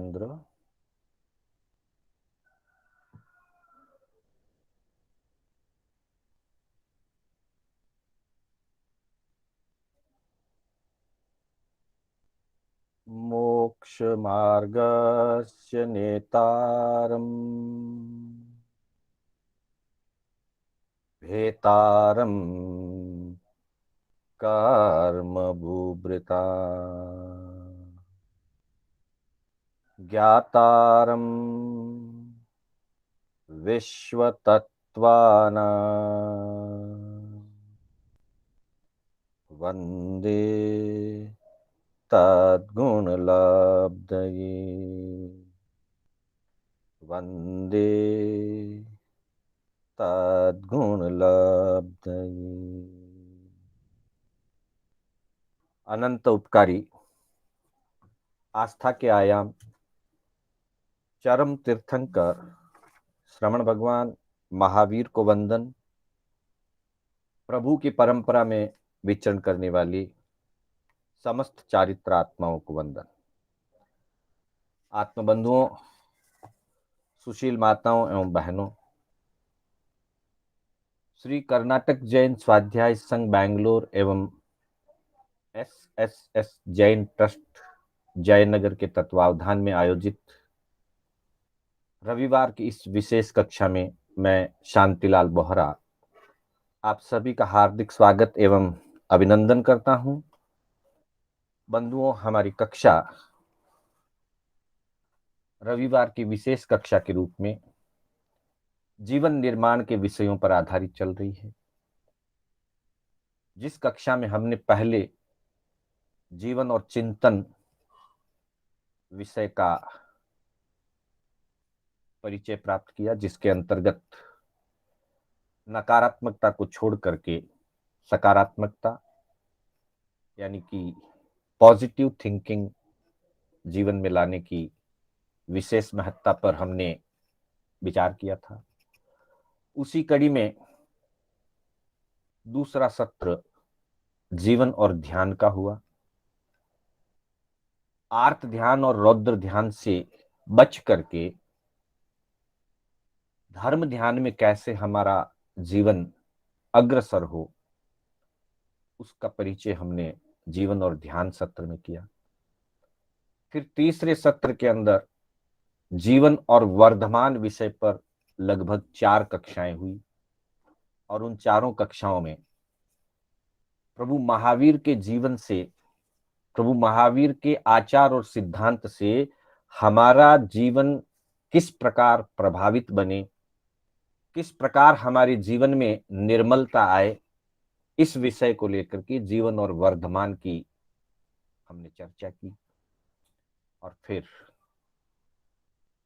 चंद्र मोक्ष मार्गस्य नेतारम् भेतारम् कर्म बुभृता ज्ञातारम् विश्वतत्त्वानां वन्दे तद्गुणलब्धये वन्दे तद्गुणलब्धये। अनंत उपकारी आस्था के आयाम चरम तीर्थंकर श्रवण भगवान महावीर को वंदन। प्रभु की परंपरा में विचरण करने वाली समस्त चारित्र आत्माओं को वंदन। आत्मबंधुओं, सुशील माताओं एवं बहनों, श्री कर्नाटक जैन स्वाध्याय संघ बैंगलोर एवं एसएसएस जैन ट्रस्ट जयनगर के तत्वावधान में आयोजित रविवार की इस विशेष कक्षा में मैं शांतिलाल बोहरा आप सभी का हार्दिक स्वागत एवं अभिनंदन करता हूं। बंधुओं, हमारी कक्षा रविवार की विशेष कक्षा के रूप में जीवन निर्माण के विषयों पर आधारित चल रही है। जिस कक्षा में हमने पहले जीवन और चिंतन विषय का परिचय प्राप्त किया, जिसके अंतर्गत नकारात्मकता को छोड़ करके सकारात्मकता यानी कि पॉजिटिव थिंकिंग जीवन में लाने की विशेष महत्ता पर हमने विचार किया था। उसी कड़ी में दूसरा सत्र जीवन और ध्यान का हुआ। आर्त ध्यान और रौद्र ध्यान से बच करके धर्म ध्यान में कैसे हमारा जीवन अग्रसर हो, उसका परिचय हमने जीवन और ध्यान सत्र में किया। फिर तीसरे सत्र के अंदर जीवन और वर्धमान विषय पर लगभग 4 कक्षाएं हुई और उन चारों कक्षाओं में प्रभु महावीर के जीवन से, प्रभु महावीर के आचार और सिद्धांत से हमारा जीवन किस प्रकार प्रभावित बने, किस प्रकार हमारे जीवन में निर्मलता आए, इस विषय को लेकर के जीवन और वर्धमान की हमने चर्चा की। और फिर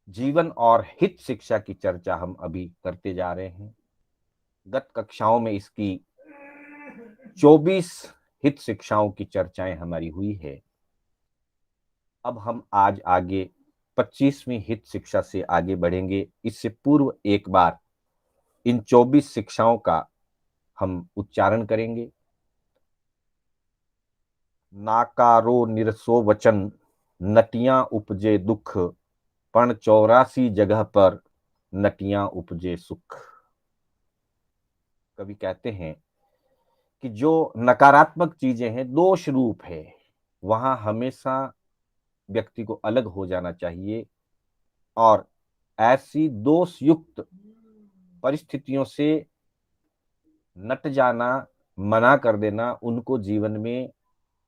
जीवन और हित शिक्षा की चर्चा हम अभी करते जा रहे हैं। गत कक्षाओं में इसकी 24 हित शिक्षाओं की चर्चाएं हमारी हुई है। अब हम आज आगे 25वीं हित शिक्षा से आगे बढ़ेंगे। इससे पूर्व एक बार इन 24 शिक्षाओं का हम उच्चारण करेंगे। नाकारो निरसो वचन नटियां उपजे दुख, पण 84 जगह पर नटियां उपजे सुख। कवि कहते हैं कि जो नकारात्मक चीजें हैं, दोष रूप है, वहां हमेशा व्यक्ति को अलग हो जाना चाहिए और ऐसी दोष युक्त परिस्थितियों से नट जाना, मना कर देना, उनको जीवन में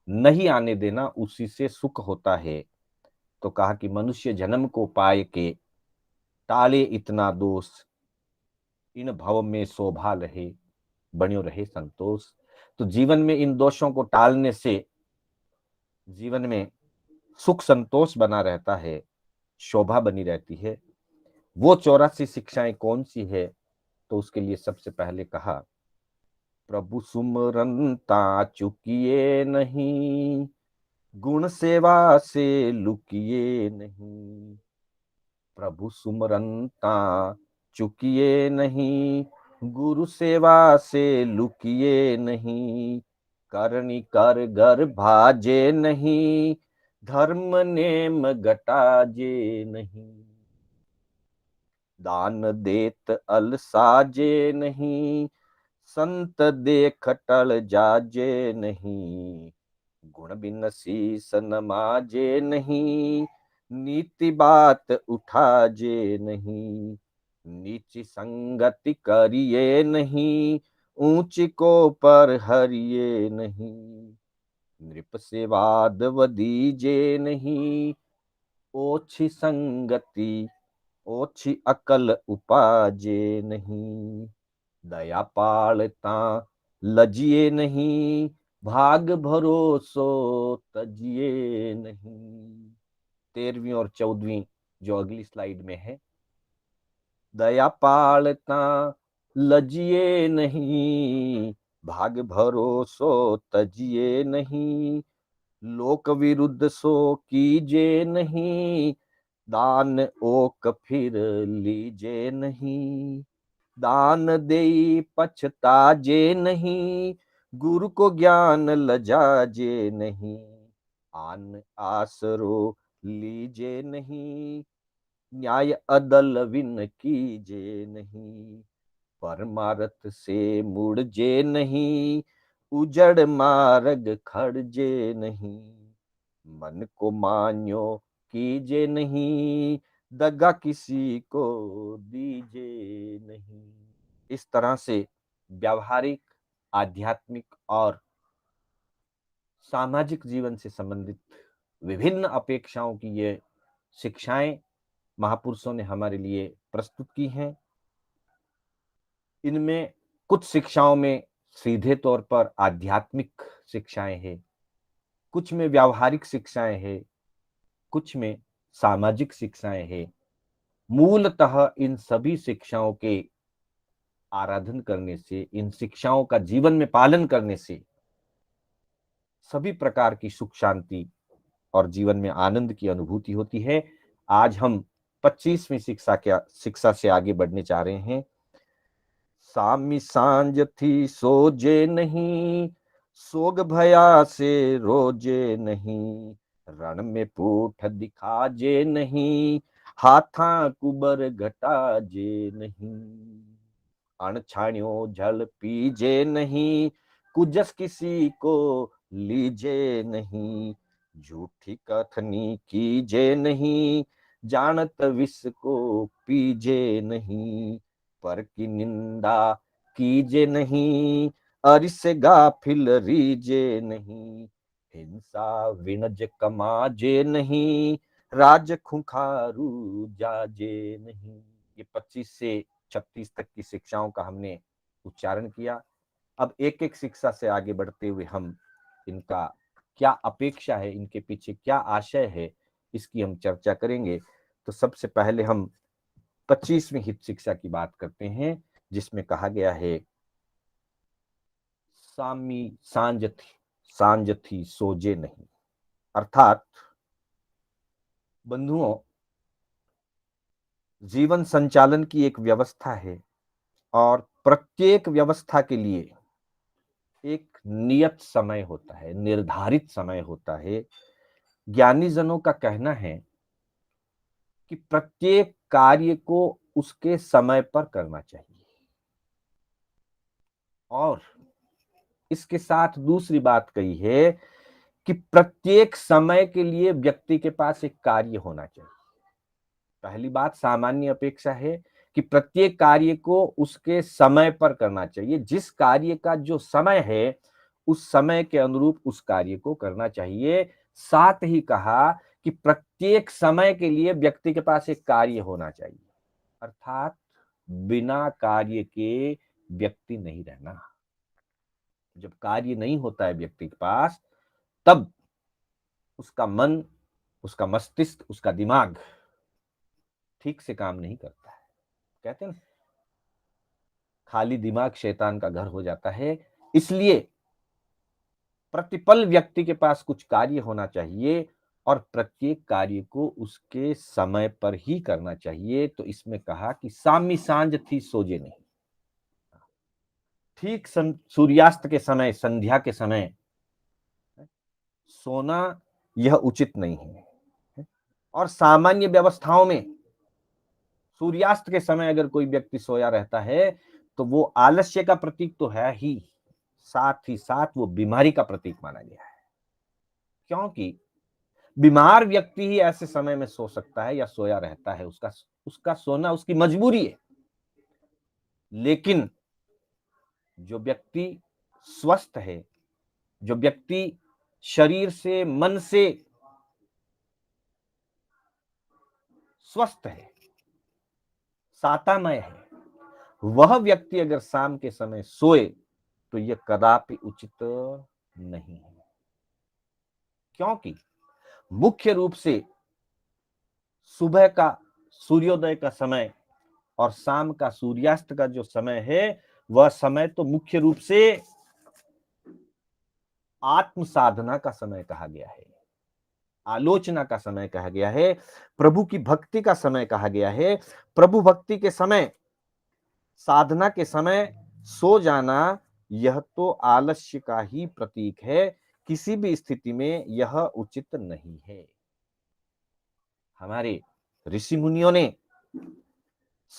नहीं आने देना, उसी से सुख होता है। तो कहा कि मनुष्य जन्म को पाए के टाले इतना दोष, इन भव में शोभा रहे बण्यो रहे संतोष। तो जीवन में इन दोषों को टालने से जीवन में सुख संतोष बना रहता है, शोभा बनी रहती है। वो 84 शिक्षाएं कौन सी है? तो उसके लिए सबसे पहले कहा, प्रभु सुमरनता चुकिए नहीं, गुण सेवा से लुकिए नहीं। प्रभु सुमरनता चुकिए नहीं, गुरु सेवा से लुकिए नहीं। करनी कर घर भाजे नहीं, धर्म नेम घटाजे नहीं, दान देत अलसाजे नहीं, संत देख टल जाजे नहीं, गुण बिन शीस नमाजे नहीं, नीति बात उठाजे नहीं, नीची संगति करिए नहीं, ऊंची को पर हरिए नहीं, नृप से वाद वदीजे नहीं, ओछी संगति ओछी अकल उपाजे नहीं, दया पालता लजिए नहीं, भाग भरोसो तजिए नहीं। 13वीं और 14वीं जो अगली स्लाइड में है, दया पालता लजिए नहीं, भाग भरोसो तजिए नहीं, लोक विरुद्ध सो कीजे नहीं, दान ओक फिर लीजे नहीं, दान देई पछताजे नहीं, गुरु को ज्ञान लजाजे नहीं, आन आसरो लीजे नहीं, न्याय अदल विन कीजे नहीं, परमारथ से मुड़जे नहीं, उजड़ मार्ग खड़जे नहीं, मन को मान्यो कीजे नहीं, दगा किसी को दीजे नहीं। इस तरह से व्यावहारिक, आध्यात्मिक और सामाजिक जीवन से संबंधित विभिन्न अपेक्षाओं की ये शिक्षाएं महापुरुषों ने हमारे लिए प्रस्तुत की हैं। इनमें कुछ शिक्षाओं में सीधे तौर पर आध्यात्मिक शिक्षाएं हैं, कुछ में व्यावहारिक शिक्षाएं हैं, कुछ में सामाजिक शिक्षाएं हैं। मूलतः इन सभी शिक्षाओं के आराधन करने से, इन शिक्षाओं का जीवन में पालन करने से सभी प्रकार की सुख शांति और जीवन में आनंद की अनुभूति होती है। आज हम 25वीं शिक्षा से आगे बढ़ने जा रहे हैं। सामी सांझ थी सोजे नहीं, सोग भया से रोजे नहीं, रण में पूठ दिखाजे नहीं, हाथा कुबर घटाजे नहीं, अनछाणियो जल पीजे नहीं, कुजस किसी को लीजे नहीं, झूठी कथनी कीजे नहीं, जानत विष को पीजे नहीं, पर की निंदा कीजे नहीं, अरिस गाफिल रीजे नहीं, हिंसा विनज कमाजे नहीं, राज खुखारू जाजे नहीं। ये 25 से 36 तक की शिक्षाओं का हमने उच्चारण किया। अब एक एक शिक्षा से आगे बढ़ते हुए हम इनका क्या अपेक्षा है, इनके पीछे क्या आशय है, इसकी हम चर्चा करेंगे। तो सबसे पहले हम 25वीं हित शिक्षा की बात करते हैं, जिसमें कहा गया है सामी सांझ थी सोजे नहीं। अर्थात बंधुओं, जीवन संचालन की एक व्यवस्था है और प्रत्येक व्यवस्था के लिए एक नियत समय होता है, निर्धारित समय होता है। ज्ञानी जनों का कहना है कि प्रत्येक कार्य को उसके समय पर करना चाहिए। और इसके साथ दूसरी बात कही है कि प्रत्येक समय के लिए व्यक्ति के पास एक कार्य होना चाहिए। पहली बात सामान्य अपेक्षा है कि प्रत्येक कार्य को उसके समय पर करना चाहिए। जिस कार्य का जो समय है, उस समय के अनुरूप उस कार्य को करना चाहिए। साथ ही कहा कि प्रत्येक समय के लिए व्यक्ति के पास एक कार्य होना चाहिए। अर्थात बिना कार्य के व्यक्ति नहीं रहना। जब कार्य नहीं होता है व्यक्ति के पास, तब उसका मन, उसका मस्तिष्क, उसका दिमाग ठीक से काम नहीं करता है। कहते हैं ना, खाली दिमाग शैतान का घर हो जाता है। इसलिए प्रतिपल व्यक्ति के पास कुछ कार्य होना चाहिए और प्रत्येक कार्य को उसके समय पर ही करना चाहिए। तो इसमें कहा कि सामी सांझ थी सोजे नहीं। ठीक सूर्यास्त के समय, संध्या के समय सोना यह उचित नहीं है। और सामान्य व्यवस्थाओं में सूर्यास्त के समय अगर कोई व्यक्ति सोया रहता है तो वो आलस्य का प्रतीक तो है ही, साथ ही साथ वो बीमारी का प्रतीक माना गया है। क्योंकि बीमार व्यक्ति ही ऐसे समय में सो सकता है या सोया रहता है, उसका उसका सोना उसकी मजबूरी है। लेकिन जो व्यक्ति स्वस्थ है, जो व्यक्ति शरीर से मन से स्वस्थ है, सातामय है, वह व्यक्ति अगर शाम के समय सोए तो यह कदापि उचित नहीं है। क्योंकि मुख्य रूप से सुबह का सूर्योदय का समय और शाम का सूर्यास्त का जो समय है, वह समय तो मुख्य रूप से आत्म साधना का समय कहा गया है, आलोचना का समय कहा गया है, प्रभु की भक्ति का समय कहा गया है। प्रभु भक्ति के समय, साधना के समय सो जाना, यह तो आलस्य का ही प्रतीक है। किसी भी स्थिति में यह उचित नहीं है। हमारे ऋषि मुनियों ने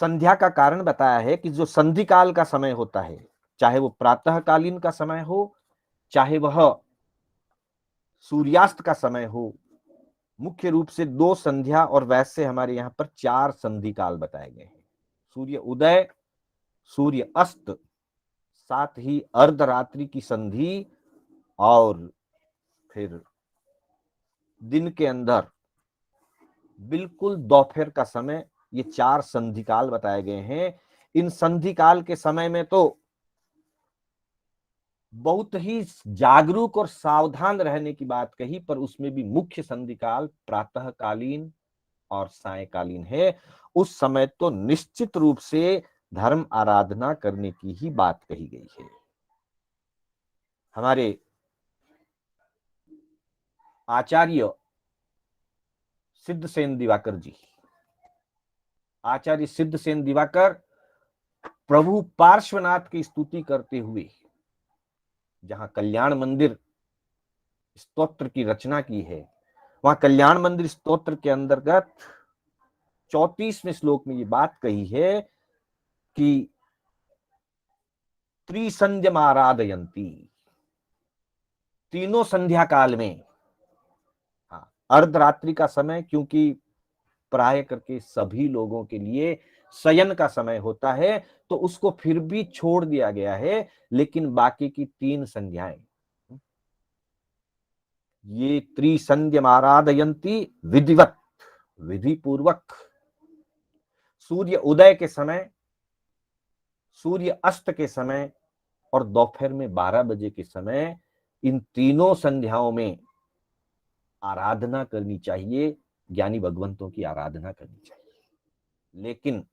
संध्या का कारण बताया है कि जो संधि काल का समय होता है, चाहे वो प्रातःकालीन का समय हो, चाहे वह सूर्यास्त का समय हो, मुख्य रूप से 2 संध्या और वैसे हमारे यहाँ पर 4 संधि काल बताए गए हैं। सूर्य उदय, सूर्य अस्त, साथ ही अर्धरात्रि की संधि और फिर दिन के अंदर बिल्कुल दोपहर का समय, ये 4 संधि काल बताए गए हैं। इन संधि काल के समय में तो बहुत ही जागरूक और सावधान रहने की बात कही, पर उसमें भी मुख्य संधि काल प्रातःकालीन और सायंकालीन है। उस समय तो निश्चित रूप से धर्म आराधना करने की ही बात कही गई है। हमारे आचार्य सिद्धसेन दिवाकर जी, आचार्य सिद्धसेन दिवाकर प्रभु पार्श्वनाथ की स्तुति करते हुए जहां कल्याण मंदिर स्तोत्र की रचना की है, वहां कल्याण मंदिर स्तोत्र के अंतर्गत 34वें श्लोक में ये बात कही है कि त्रिसंध्यम आराधयंती, तीनों संध्या काल में, हाँ, अर्धरात्रि का समय क्योंकि प्राय करके सभी लोगों के लिए शयन का समय होता है, तो उसको फिर भी छोड़ दिया गया है। लेकिन बाकी की 3 संध्याएं, ये त्रिसंध्यम आराधयंती विधिवत, विधि पूर्वक, सूर्य उदय के समय, सूर्य अस्त के समय और दोपहर में 12 बजे के समय, इन तीनों संध्याओं में आराधना करनी चाहिए, ज्ञानी भगवंतों की आराधना करनी चाहिए। लेकिन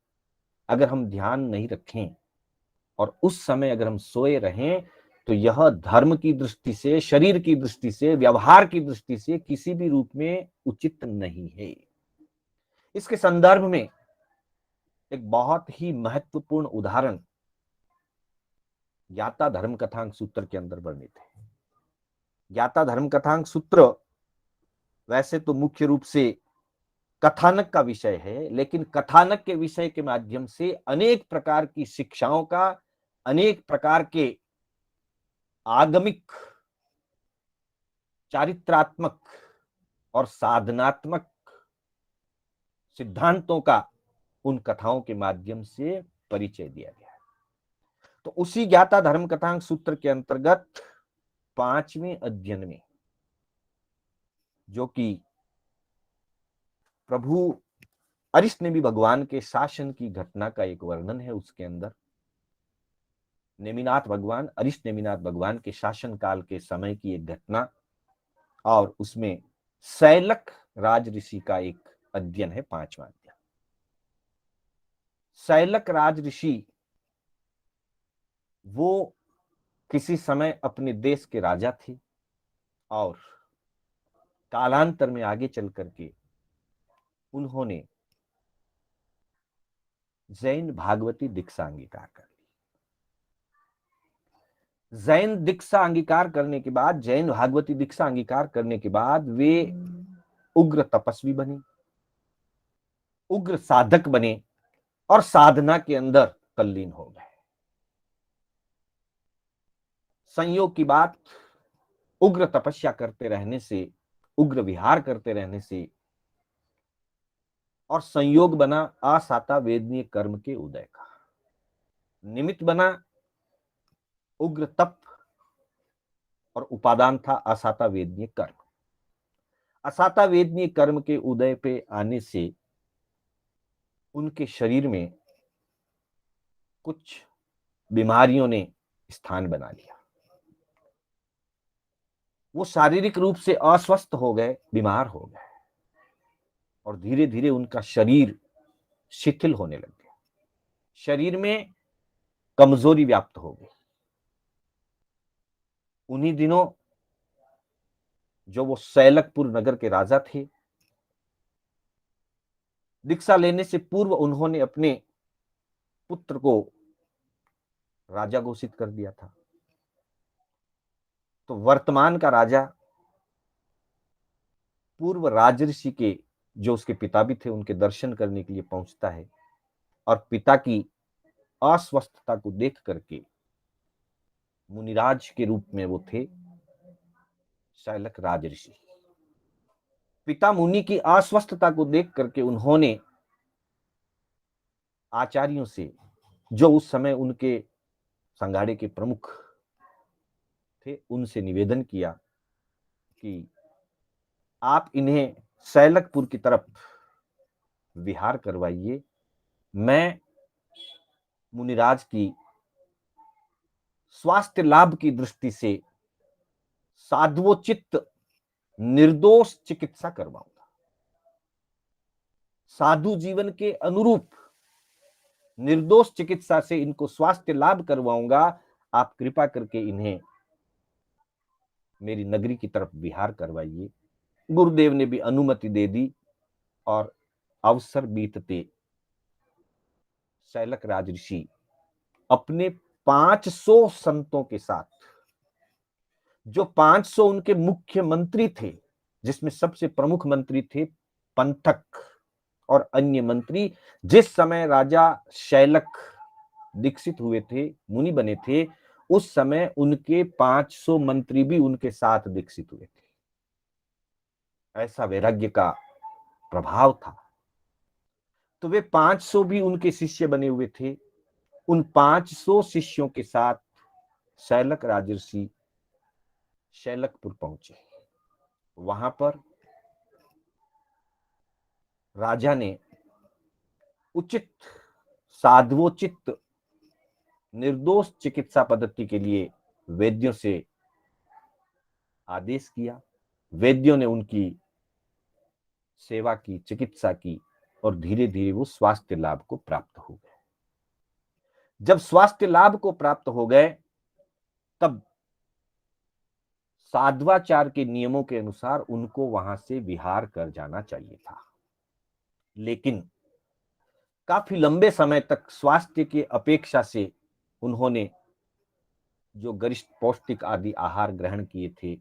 अगर हम ध्यान नहीं रखें और उस समय अगर हम सोए रहें तो यह धर्म की दृष्टि से, शरीर की दृष्टि से, व्यवहार की दृष्टि से किसी भी रूप में उचित नहीं है। इसके संदर्भ में एक बहुत ही महत्वपूर्ण उदाहरण ज्ञाता धर्म कथांक सूत्र के अंदर वर्णित है। ज्ञाता धर्म कथांक सूत्र वैसे तो मुख्य रूप से कथानक का विषय है, लेकिन कथानक के विषय के माध्यम से अनेक प्रकार की शिक्षाओं का, अनेक प्रकार के आगमिक, चारित्रात्मक और साधनात्मक सिद्धांतों का उन कथाओं के माध्यम से परिचय दिया गया है। तो उसी ज्ञाता धर्म कथांक सूत्र के अंतर्गत 5वें अध्ययन में, जो कि प्रभु अरिष्टनेमि भगवान के शासन की घटना का एक वर्णन है, उसके अंदर नेमिनाथ भगवान, अरिष्ट नेमिनाथ भगवान के शासन काल के समय की एक घटना, और उसमें सैलक राज ऋषि का एक अध्ययन है, 5वां अध्ययन। सैलक राज ऋषि वो किसी समय अपने देश के राजा थे और कालांतर में आगे चल करके उन्होंने जैन भागवती दीक्षा अंगीकार कर ली। जैन दीक्षा अंगीकार करने के बाद, जैन भागवती दीक्षा अंगीकार करने के बाद वे उग्र तपस्वी बने, उग्र साधक बने और साधना के अंदर तल्लीन हो गए। संयोग की बात, उग्र तपस्या करते रहने से, उग्र विहार करते रहने से और संयोग बना असाता वेदनीय कर्म के उदय का, निमित्त बना उग्र तप और उपादान था असाता वेदनीय कर्म। असाता वेदनीय कर्म के उदय पे आने से उनके शरीर में कुछ बीमारियों ने स्थान बना लिया। वो शारीरिक रूप से अस्वस्थ हो गए, बीमार हो गए और धीरे धीरे उनका शरीर शिथिल होने लग गया, शरीर में कमजोरी व्याप्त हो गई। उन्हीं दिनों जो वो सैलकपुर नगर के राजा थे, दीक्षा लेने से पूर्व उन्होंने अपने पुत्र को राजा घोषित कर दिया था। तो वर्तमान का राजा पूर्व राजऋषि के, जो उसके पिता भी थे, उनके दर्शन करने के लिए पहुंचता है और पिता की अस्वस्थता को देख करके, मुनिराज के रूप में वो थे शैलक राजऋषि, पिता मुनि की अस्वस्थता को देख करके उन्होंने आचार्यों से, जो उस समय उनके संगाड़े के प्रमुख थे, उनसे निवेदन किया कि आप इन्हें सैलकपुर की तरफ विहार करवाइए, मैं मुनिराज की स्वास्थ्य लाभ की दृष्टि से साधवोचित निर्दोष चिकित्सा करवाऊंगा, साधु जीवन के अनुरूप निर्दोष चिकित्सा से इनको स्वास्थ्य लाभ करवाऊंगा। आप कृपा करके इन्हें मेरी नगरी की तरफ विहार करवाइए। गुरुदेव ने भी अनुमति दे दी और अवसर बीतते शैलक राजऋषि अपने 500 संतों के साथ, जो 500 उनके मुख्य मंत्री थे, जिसमें सबसे प्रमुख मंत्री थे पंथक और अन्य मंत्री, जिस समय राजा शैलक दीक्षित हुए थे, मुनि बने थे, उस समय उनके 500 मंत्री भी उनके साथ दीक्षित हुए थे। ऐसा वैराग्य का प्रभाव था। तो वे 500 भी उनके शिष्य बने हुए थे। उन 500 शिष्यों के साथ शैलक राजऋषि शैलकपुर पहुंचे। वहां पर राजा ने उचित साधवोचित निर्दोष चिकित्सा पद्धति के लिए वैद्यों से आदेश किया। वैद्यों ने उनकी सेवा की, चिकित्सा की और धीरे धीरे वो स्वास्थ्य लाभ को प्राप्त हो गए। जब स्वास्थ्य लाभ को प्राप्त हो गए, तब साध्वाचार के नियमों के अनुसार उनको वहां से विहार कर जाना चाहिए था, लेकिन काफी लंबे समय तक स्वास्थ्य की अपेक्षा से उन्होंने जो गरिष्ठ पौष्टिक आदि आहार ग्रहण किए थे,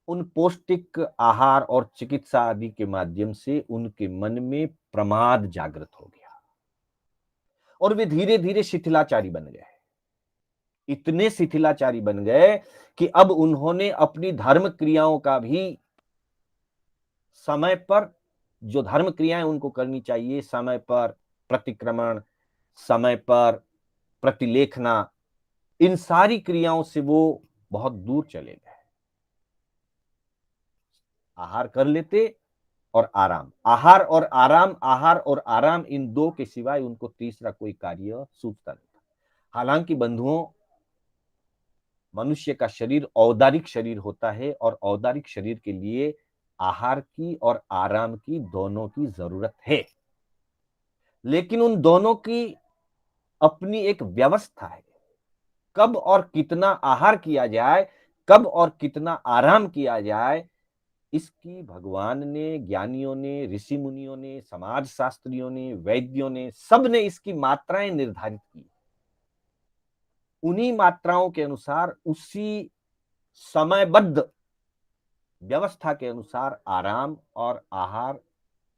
उन पौष्टिक आहार और चिकित्सा आदि के माध्यम से उनके मन में प्रमाद जागृत हो गया और वे धीरे धीरे शिथिलाचारी बन गए। इतने शिथिलाचारी बन गए कि अब उन्होंने अपनी धर्म क्रियाओं का भी समय पर, जो धर्म क्रियाएं उनको करनी चाहिए, समय पर प्रतिक्रमण, समय पर प्रतिलेखना, इन सारी क्रियाओं से वो बहुत दूर चले गए। आहार कर लेते और आराम, आहार और आराम, आहार और आराम, इन दो के सिवाय उनको तीसरा कोई कार्य सूझता नहीं था। हालांकि बंधुओं, मनुष्य का शरीर औदारिक शरीर होता है और औदारिक शरीर के लिए आहार की और आराम की, दोनों की जरूरत है, लेकिन उन दोनों की अपनी एक व्यवस्था है। कब और कितना आहार किया जाए, कब और कितना आराम किया जाए, इसकी भगवान ने, ज्ञानियों ने, ऋषि मुनियों ने, समाज शास्त्रियों ने, वैद्यों ने, सब ने इसकी मात्राएं निर्धारित की। उन्हीं मात्राओं के अनुसार, उसी समयबद्ध व्यवस्था के अनुसार आराम और आहार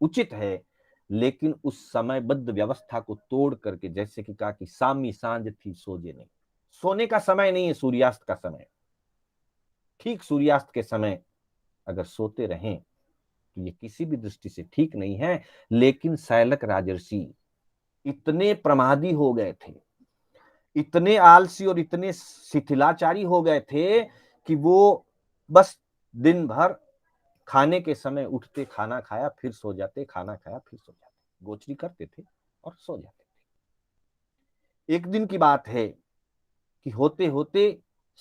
उचित है, लेकिन उस समयबद्ध व्यवस्था को तोड़ करके, जैसे कि कहा कि सामी सांझ थी सोजे नहीं, सोने का समय नहीं है, सूर्यास्त का समय। ठीक सूर्यास्त के समय अगर सोते रहें तो ये किसी भी दृष्टि से ठीक नहीं है। लेकिन सैलक राजर्षि इतने प्रमादी हो गए थे, इतने आलसी और इतने शिथिलाचारी हो गए थे कि वो बस दिन भर खाने के समय उठते, खाना खाया फिर सो जाते, खाना खाया फिर सो जाते, गोचरी करते थे और सो जाते थे। एक दिन की बात है कि होते होते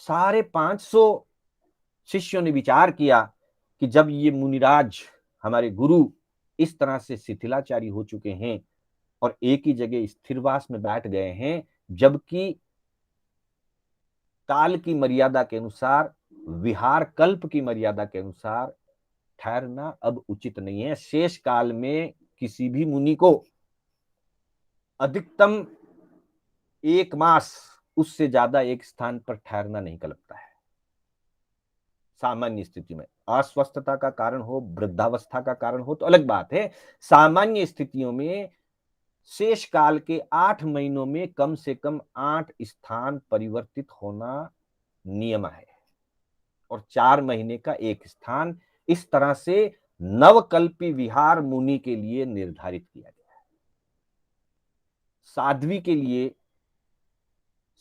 550 शिष्यों ने विचार किया कि जब ये मुनिराज हमारे गुरु इस तरह से शिथिलाचारी हो चुके हैं और एक ही जगह स्थिरवास में बैठ गए हैं, जबकि काल की मर्यादा के अनुसार, विहार कल्प की मर्यादा के अनुसार ठहरना अब उचित नहीं है। शेष काल में किसी भी मुनि को अधिकतम 1 मास, उससे ज्यादा एक स्थान पर ठहरना नहीं कल्पता है। सामान्य स्थिति में अस्वस्थता का कारण हो, वृद्धावस्था का कारण हो तो अलग बात है। सामान्य स्थितियों में शेष काल के 8 महीनों में कम से कम 8 स्थान परिवर्तित होना नियम है, और 4 महीने का एक स्थान। इस तरह से नवकल्पी विहार मुनि के लिए निर्धारित किया गया है। साध्वी के लिए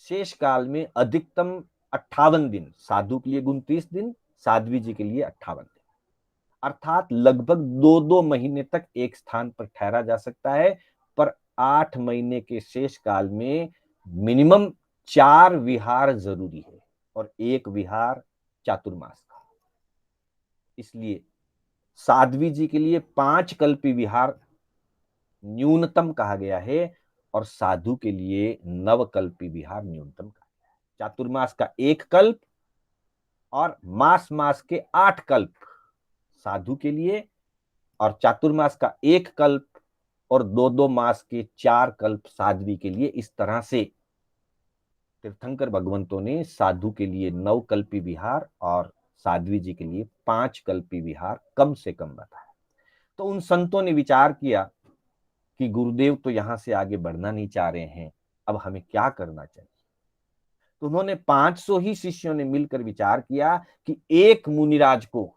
शेष काल में अधिकतम 58 दिन, साधु के लिए 29 दिन, साध्वी जी के लिए 58 दिन, अर्थात लगभग 2-2 महीने तक एक स्थान पर ठहरा जा सकता है। पर 8 महीने के शेष काल में मिनिमम 4 विहार जरूरी है, और एक विहार चातुर्मास का। इसलिए साध्वी जी के लिए 5 कल्पी विहार न्यूनतम कहा गया है, और साधु के लिए 9 कल्पी विहार न्यूनतम कहा गया है। चातुर्मास का 1 कल्प और मास मास के 8 कल्प साधु के लिए, और चातुर्मास का 1 कल्प और 2-2 मास के 4 कल्प साध्वी के लिए। इस तरह से तीर्थंकर भगवंतों ने साधु के लिए 9 कल्पी विहार और साध्वी जी के लिए 5 कल्पी विहार कम से कम बताया। तो उन संतों ने विचार किया कि गुरुदेव तो यहां से आगे बढ़ना नहीं चाह रहे हैं, अब हमें क्या करना चाहिए। तो उन्होंने 500 ही शिष्यों ने मिलकर विचार किया कि एक मुनिराज को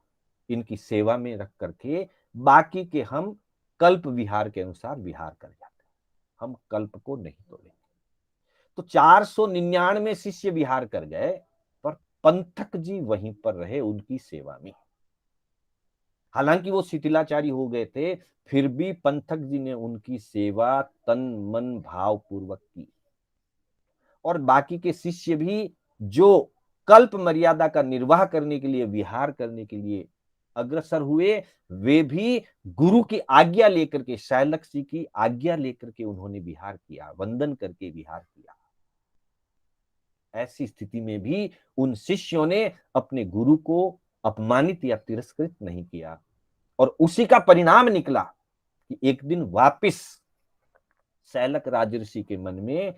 इनकी सेवा में रख करके बाकी के हम कल्प विहार के अनुसार विहार कर जाते हैं, हम कल्प को नहीं तोड़ेंगे। तो 499 शिष्य विहार कर गए, पर पंथक जी वहीं पर रहे उनकी सेवा में। हालांकि वो शिथिलाचारी हो गए थे, फिर भी पंथक जी ने उनकी सेवा तन मन भाव पूर्वक की, और बाकी के शिष्य भी जो कल्प मर्यादा का निर्वाह करने के लिए, विहार करने के लिए अग्रसर हुए, वे भी गुरु की आज्ञा लेकर के, शैलक जी की आज्ञा लेकर के उन्होंने विहार किया, वंदन करके विहार किया। ऐसी स्थिति में भी उन शिष्यों ने अपने गुरु को अपमानित या तिरस्कृत नहीं किया, और उसी का परिणाम निकला कि एक दिन वापिस सैलक राजर्षि के मन में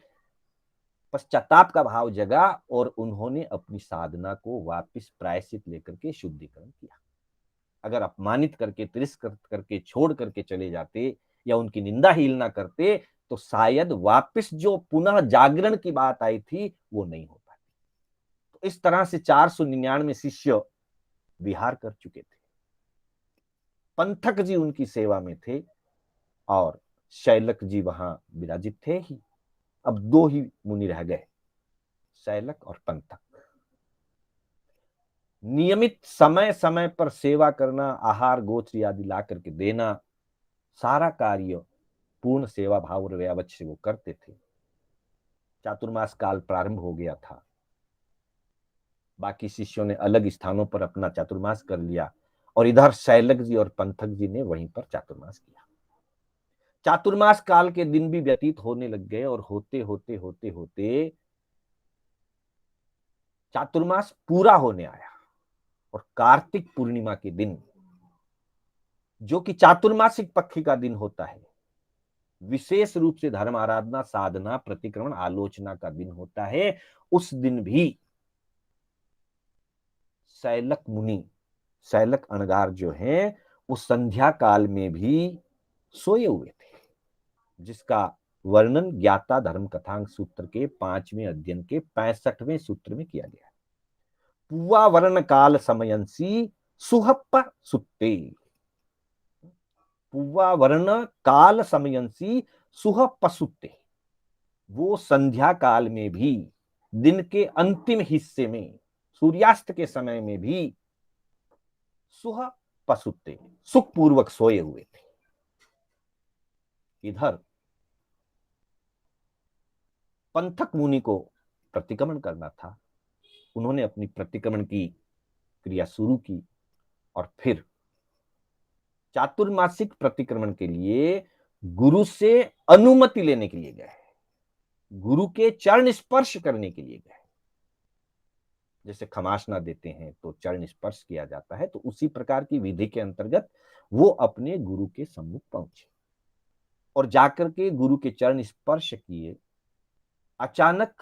पश्चाताप का भाव जगा, और उन्होंने अपनी साधना को वापिस प्रायश्चित लेकर के शुद्धिकरण किया। अगर अपमानित करके, तिरस्कृत करके, छोड़ करके चले जाते या उनकी निंदा हील ना करते, तो शायद वापिस जो पुनः जागरण की बात आई थी वो नहीं हो पाती। तो इस तरह से 499 शिष्य विहार कर चुके थे, पंथक जी उनकी सेवा में थे, और शैलक जी वहां विराजित थे ही। अब 2 ही मुनि रह गए, शैलक और पंथक। नियमित समय समय पर सेवा करना, आहार गोत्री आदि ला करके देना, सारा कार्य पूर्ण सेवा भाव और व्यावच से वो करते थे। चातुर्मास काल प्रारंभ हो गया था, बाकी शिष्यों ने अलग स्थानों पर अपना चातुर्मास कर लिया, और इधर शैलक जी और पंथक जी ने वहीं पर चातुर्मास किया। चातुर्मास काल के दिन भी व्यतीत होने लग गए, और होते होते होते होते चातुर्मास पूरा होने आया, और कार्तिक पूर्णिमा के दिन, जो कि चातुर्मासिक पक्ष का दिन होता है, विशेष रूप से धर्म आराधना, साधना, प्रतिक्रमण, आलोचना का दिन होता है, उस दिन भी शैलक मुनि, शैलक अणगार जो हैं, उस संध्या काल में भी सोए हुए थे, जिसका वर्णन ज्ञाता धर्म कथांग सूत्र के 5वें अध्ययन के 65वें सूत्र में किया गया। पुआ वर्ण काल समयंसी सुहप्प सुत्ते, पुआ वर्ण काल समयंसी सुहप्प सुत्ते, वो संध्या काल में भी, दिन के अंतिम हिस्से में, सूर्यास्त के समय में भी सुह पसुत्ते, सुखपूर्वक सोए हुए थे। इधर पंथक मुनि को प्रतिक्रमण करना था, उन्होंने अपनी प्रतिक्रमण की क्रिया शुरू की और फिर चातुर्मासिक प्रतिक्रमण के लिए गुरु से अनुमति लेने के लिए गए, गुरु के चरण स्पर्श करने के लिए गए। जैसे खमासना देते हैं तो चरण स्पर्श किया जाता है, तो उसी प्रकार की विधि के अंतर्गत वो अपने गुरु के सम्मुख पहुंचे और जाकर के गुरु के चरण स्पर्श किए। अचानक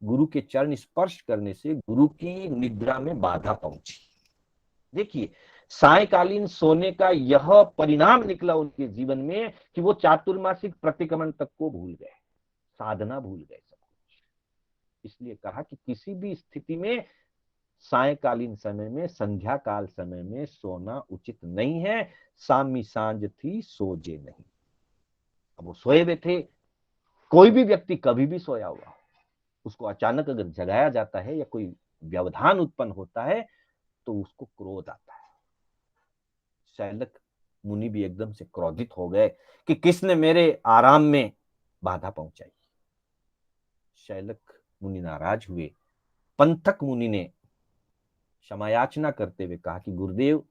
गुरु के चरण स्पर्श करने से गुरु की निद्रा में बाधा पहुंची। देखिए, सायकालीन सोने का यह परिणाम निकला उनके जीवन में कि वो चातुर्मासिक प्रतिक्रमण तक को भूल गए, साधना भूल गए सब कुछ। इसलिए कहा कि किसी भी स्थिति में सायकालीन समय में, संध्या काल समय में सोना उचित नहीं है। सामी सांझ थी सोजे नहीं। अब वो सोए हुए थे, कोई भी व्यक्ति कभी भी सोया हुआ, उसको अचानक अगर जगाया जाता है या कोई व्यवधान उत्पन्न होता है तो उसको क्रोध आता है। शैलक मुनि भी एकदम से क्रोधित हो गए कि किसने मेरे आराम में बाधा पहुंचाई। शैलक मुनि नाराज हुए। पंथक मुनि ने क्षमायाचना करते हुए कहा कि गुरुदेव,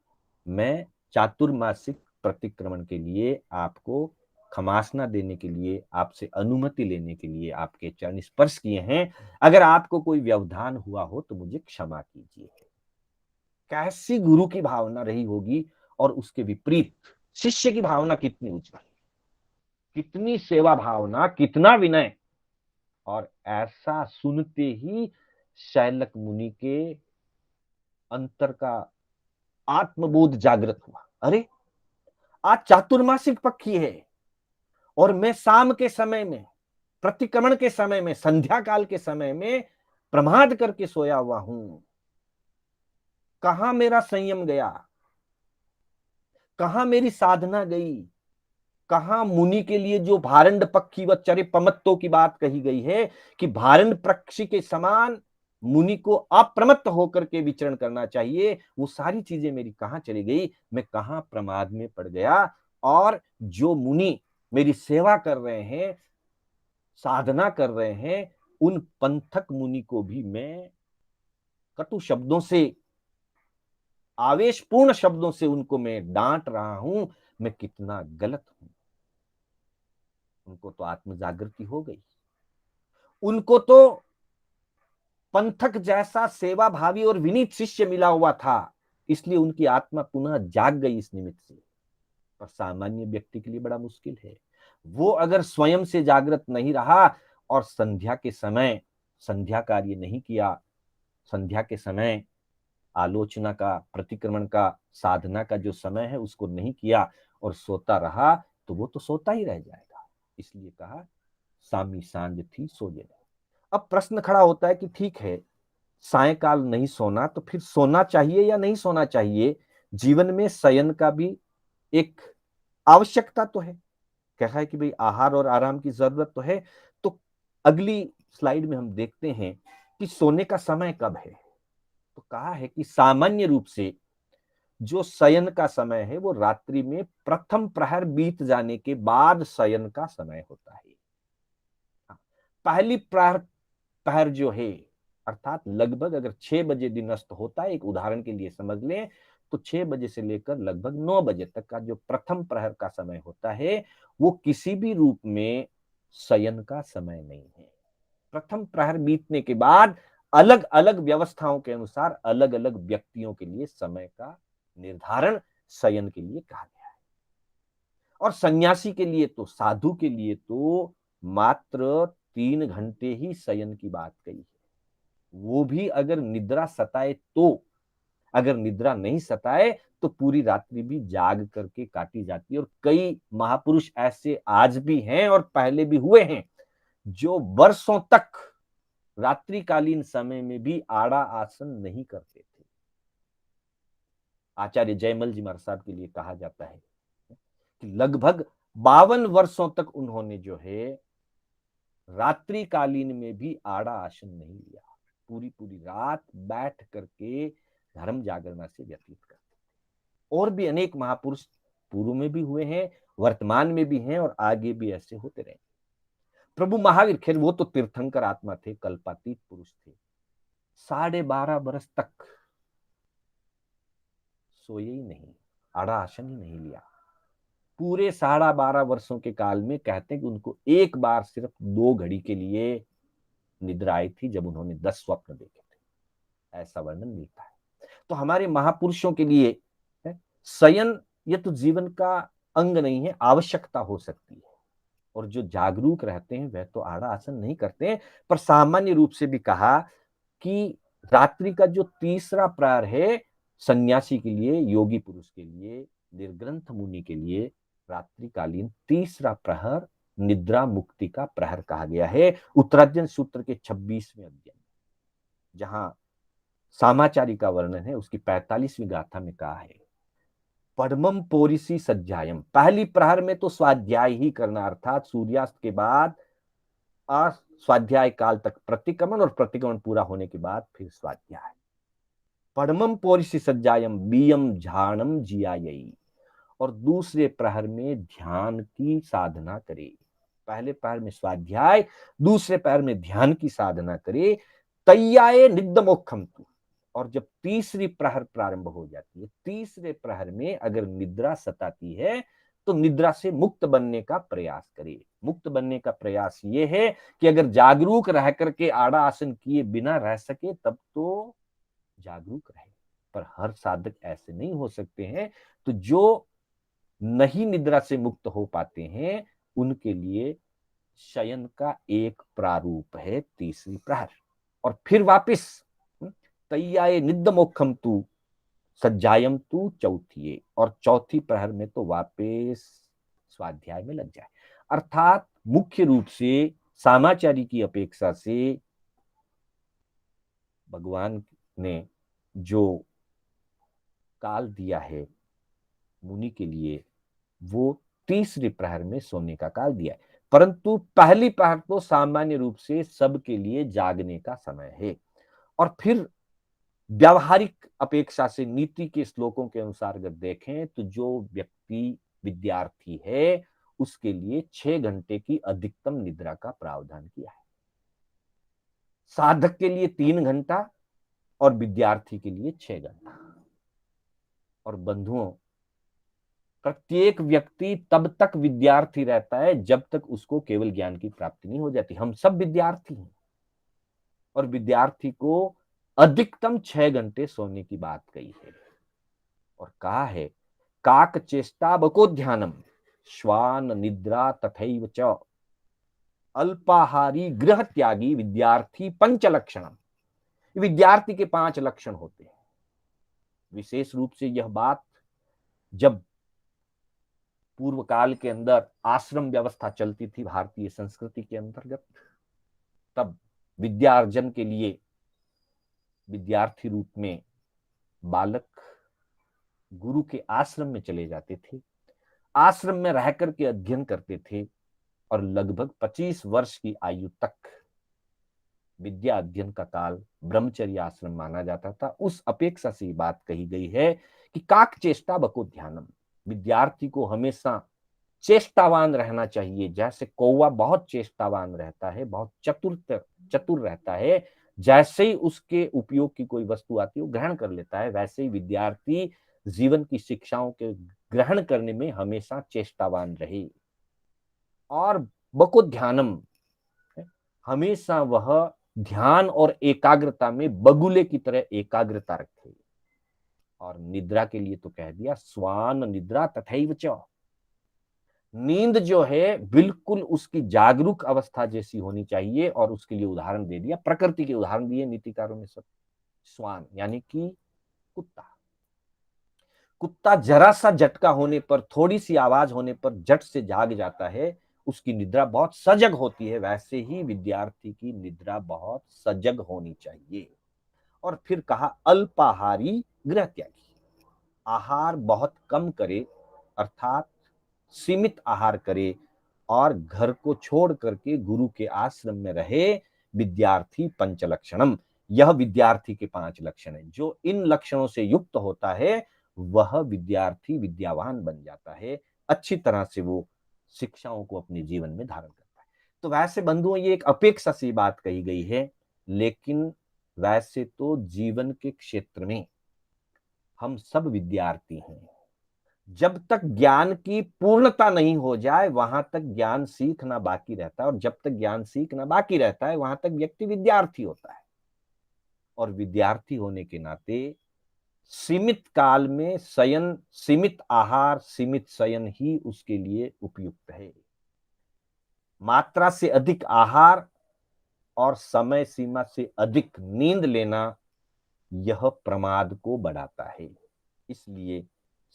मैं चातुर्मासिक प्रतिक्रमण के लिए आपको खमासना देने के लिए, आपसे अनुमति लेने के लिए आपके चरण स्पर्श किए हैं। अगर आपको कोई व्यवधान हुआ हो तो मुझे क्षमा कीजिए। कैसी गुरु की भावना रही होगी, और उसके विपरीत शिष्य की भावना कितनी उज्जवल, कितनी सेवा भावना, कितना विनय। और ऐसा सुनते ही शैलक मुनि के अंतर का आत्मबोध जागृत हुआ। अरे, आज चातुर्मासिक पक्षी है और मैं शाम के समय में, प्रतिक्रमण के समय में, संध्या काल के समय में प्रमाद करके सोया हुआ हूं। कहां मेरा संयम गया, कहां मेरी साधना गई, कहां मुनि के लिए जो भारंड पक्षी व चरे पमत्तों की बात कही गई है कि भारंड पक्षी के समान मुनि को अप्रमत्त होकर के विचरण करना चाहिए, वो सारी चीजें मेरी कहां चली गई, मैं कहां प्रमाद में पड़ गया। और जो मुनि मेरी सेवा कर रहे हैं, साधना कर रहे हैं, उन पंथक मुनि को भी मैं कटु शब्दों से, आवेशपूर्ण शब्दों से उनको मैं डांट रहा हूं। मैं कितना गलत हूं। उनको तो आत्म जागृति हो गई, उनको तो पंथक जैसा सेवा भावी और विनीत शिष्य मिला हुआ था, इसलिए उनकी आत्मा पुनः जाग गई इस निमित्त से। पर सामान्य व्यक्ति के लिए बड़ा मुश्किल है। वो अगर स्वयं से जागृत नहीं रहा और संध्या के समय संध्या कार्य नहीं किया, संध्या के समय आलोचना का, प्रतिक्रमण का, साधना का जो समय है उसको नहीं किया और सोता रहा, तो वो तो सोता ही रह जाएगा। इसलिए कहा सामी सांझ थी सोजे नहीं। अब प्रश्न खड़ा होता है कि ठीक है, सायकाल नहीं सोना, तो फिर सोना चाहिए या नहीं सोना चाहिए? जीवन में शयन का भी एक आवश्यकता तो है। कहा है कि भाई आहार और आराम की जरूरत तो है। तो अगली स्लाइड में हम देखते हैं कि सोने का समय कब है। तो कहा है कि सामान्य रूप से जो शयन का समय है वो रात्रि में प्रथम प्रहर बीत जाने के बाद शयन का समय होता है। पहली प्रहर पहर जो है, अर्थात लगभग अगर 6 बजे दिन अस्त होता है, एक उदाहरण के लिए समझ लें, तो 6 बजे से लेकर लगभग 9 बजे तक का जो प्रथम प्रहर का समय होता है, वो किसी भी रूप में शयन का समय नहीं है। प्रथम प्रहर बीतने के बाद अलग अलग व्यवस्थाओं के अनुसार अलग अलग व्यक्तियों के लिए समय का निर्धारण शयन के लिए कहा गया है। और सन्यासी के लिए तो, साधु के लिए तो मात्र 3 घंटे ही शयन की बात कही है, वो भी अगर निद्रा सताए तो। अगर निद्रा नहीं सताए तो पूरी रात्रि भी जाग करके काटी जाती है। और कई महापुरुष ऐसे आज भी हैं और पहले भी हुए हैं जो वर्षों तक रात्रिकालीन समय में भी आड़ा आसन नहीं करते थे। आचार्य जयमल जी महाराज साहब के लिए कहा जाता है कि लगभग 52 वर्षों तक उन्होंने जो है रात्रिकालीन में भी आड़ा आसन नहीं लिया, पूरी पूरी रात बैठ करके धर्म जागरणा से व्यतीत करते। और भी अनेक महापुरुष पूर्व में भी हुए हैं, वर्तमान में भी हैं और आगे भी ऐसे होते रहे। प्रभु महावीर, खैर वो तो तीर्थंकर आत्मा थे, कल्पातीत पुरुष थे, 12.5 बरस तक सोए ही नहीं, आड़ा आसन ही नहीं लिया। पूरे 12.5 वर्षों के काल में कहते हैं कि उनको एक बार सिर्फ 2 घड़ी के लिए निद्रा आई थी, जब उन्होंने 10 स्वप्न देखे थे, ऐसा वर्णन मिलता है। तो हमारे महापुरुषों के लिए शयन ये तो जीवन का अंग नहीं है, आवश्यकता हो सकती है। और जो जागरूक रहते हैं वह तो आड़ा आसन नहीं करते हैं। पर सामान्य रूप से भी कहा कि रात्रि का जो तीसरा प्रहर है, सन्यासी के लिए, योगी पुरुष के लिए, निर्ग्रंथ मुनि के लिए रात्रिकालीन तीसरा प्रहर निद्रा मुक्ति का प्रहर कहा गया है। उत्तरार्जुन सूत्र के 26वें अध्याय, जहां सामाचारी का वर्णन है, उसकी 45वीं गाथा में कहा है पद्मम पोरिसी सज्जायम। पहली प्रहर में तो स्वाध्याय ही करना, अर्थात सूर्यास्त के बाद स्वाध्याय काल तक प्रतिक्रमण, और प्रतिक्रमण पूरा होने के बाद फिर स्वाध्याय। पद्मम पोरिसी सज्जायम बीयम झाणम जियायई। और दूसरे प्रहर में ध्यान की साधना करे। पहले प्रहर में स्वाध्याय, दूसरे प्रहर में ध्यान की साधना करे। तैयाए निद्दमोक्षम तु। और जब तीसरी प्रहर प्रारंभ हो जाती है, तीसरे प्रहर में अगर निद्रा सताती है तो निद्रा से मुक्त बनने का प्रयास करे। मुक्त बनने का प्रयास ये है कि अगर जागरूक रह करके आड़ा आसन किए बिना रह सके तब तो जागरूक रहे, पर हर साधक ऐसे नहीं हो सकते हैं। तो जो नहीं निद्रा से मुक्त हो पाते हैं उनके लिए शयन का एक प्रारूप है तीसरी प्रहर। और फिर वापिस तैयाए निद्दमोक्षम तू सज्जायम तू चौथी, और चौथी प्रहर में तो वापिस स्वाध्याय में लग जाए। अर्थात मुख्य रूप से सामाचारी की अपेक्षा से भगवान ने जो काल दिया है मुनि के लिए, वो तीसरे प्रहर में सोने का काल दिया है। परंतु पहली प्रहर तो सामान्य रूप से सबके लिए जागने का समय है। और फिर व्यावहारिक अपेक्षा से नीति के श्लोकों के अनुसार अगर देखें तो जो व्यक्ति विद्यार्थी है उसके लिए 6 घंटे की अधिकतम निद्रा का प्रावधान किया है, साधक के लिए 3 घंटा और विद्यार्थी के लिए 6 घंटा। और बंधुओं, प्रत्येक व्यक्ति तब तक विद्यार्थी रहता है जब तक उसको केवल ज्ञान की प्राप्ति नहीं हो जाती। हम सब विद्यार्थी हैं और विद्यार्थी को अधिकतम 6 घंटे सोने की बात कही है। और कहा है काक चेष्टा बको ध्यानम श्वान निद्रा तथैव च अल्पाहारी गृह त्यागी विद्यार्थी पंच लक्षणम। विद्यार्थी के 5 लक्षण होते हैं। विशेष रूप से यह बात जब पूर्व काल के अंदर आश्रम व्यवस्था चलती थी भारतीय संस्कृति के अंतर्गत, तब विद्यार्जन के लिए विद्यार्थी रूप में बालक गुरु के आश्रम में चले जाते थे, आश्रम में रह करके अध्ययन करते थे और लगभग 25 वर्ष की आयु तक विद्या अध्ययन का काल ब्रह्मचर्य आश्रम माना जाता था। उस अपेक्षा से बात कही गई है कि काक चेष्टा बको ध्यानम। विद्यार्थी को हमेशा चेष्टावान रहना चाहिए। जैसे कौवा बहुत चेष्टावान रहता है, बहुत चतुर रहता है, जैसे ही उसके उपयोग की कोई वस्तु आती है वो ग्रहण कर लेता है, वैसे ही विद्यार्थी जीवन की शिक्षाओं के ग्रहण करने में हमेशा चेष्टावान रहे। और बको ध्यानम, हमेशा वह ध्यान और एकाग्रता में बगुले की तरह एकाग्रता रखे। और निद्रा के लिए तो कह दिया स्वान निद्रा तथैव च। नींद जो है बिल्कुल उसकी जागरूक अवस्था जैसी होनी चाहिए। और उसके लिए उदाहरण दे दिया, प्रकृति के उदाहरण दिए नीतिकारों ने सब। श्वान यानी कि कुत्ता, कुत्ता जरा सा झटका होने पर, थोड़ी सी आवाज होने पर झट से जाग जाता है, उसकी निद्रा बहुत सजग होती है। वैसे ही विद्यार्थी की निद्रा बहुत सजग होनी चाहिए। और फिर कहा अल्पाहारी गृह त्यागी, आहार बहुत कम करे, अर्थात सीमित आहार करे, और घर को छोड़ करके गुरु के आश्रम में रहे। विद्यार्थी पंच लक्षणम, यह विद्यार्थी के 5 लक्षण है। जो इन लक्षणों से युक्त होता है वह विद्यार्थी विद्यावान बन जाता है। अच्छी तरह से वो शिक्षाओं को अपने जीवन में धारण करता है। तो वैसे बंधुओं, ये एक अपेक्षा सी बात कही गई है, लेकिन वैसे तो जीवन के क्षेत्र में हम सब विद्यार्थी हैं। जब तक ज्ञान की पूर्णता नहीं हो जाए वहां तक ज्ञान सीखना बाकी रहता है, और जब तक ज्ञान सीखना बाकी रहता है वहां तक व्यक्ति विद्यार्थी होता है। और विद्यार्थी होने के नाते सीमित काल में शयन, सीमित आहार, सीमित शयन ही उसके लिए उपयुक्त है। मात्रा से अधिक आहार और समय सीमा से अधिक नींद लेना यह प्रमाद को बढ़ाता है। इसलिए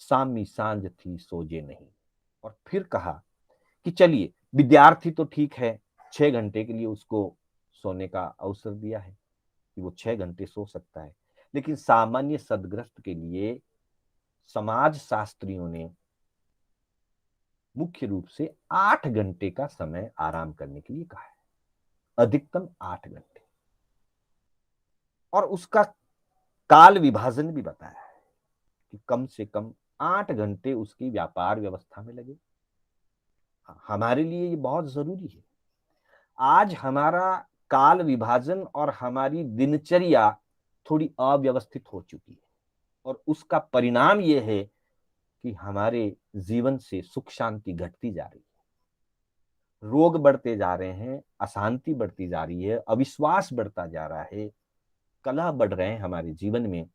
सामी सांझ थी सोजे नहीं। और फिर कहा कि चलिए, विद्यार्थी तो ठीक है, 6 घंटे के लिए उसको सोने का अवसर दिया है कि वो 6 घंटे सो सकता है। लेकिन सामान्य सदग्रस्त के लिए समाज शास्त्रियों ने मुख्य रूप से 8 घंटे का समय आराम करने के लिए कहा है, अधिकतम 8 घंटे। और उसका काल विभाजन भी बताया है कि कम से कम 8 घंटे उसकी व्यापार व्यवस्था में लगे। हमारे लिए ये बहुत जरूरी है। आज हमारा काल विभाजन और हमारी दिनचर्या थोड़ी अव्यवस्थित हो चुकी है, और उसका परिणाम यह है कि हमारे जीवन से सुख शांति घटती जा रही है, रोग बढ़ते जा रहे हैं, अशांति बढ़ती जा रही है, अविश्वास बढ़ता जा रहा है, कलह बढ़ रहे हैं हमारे जीवन में।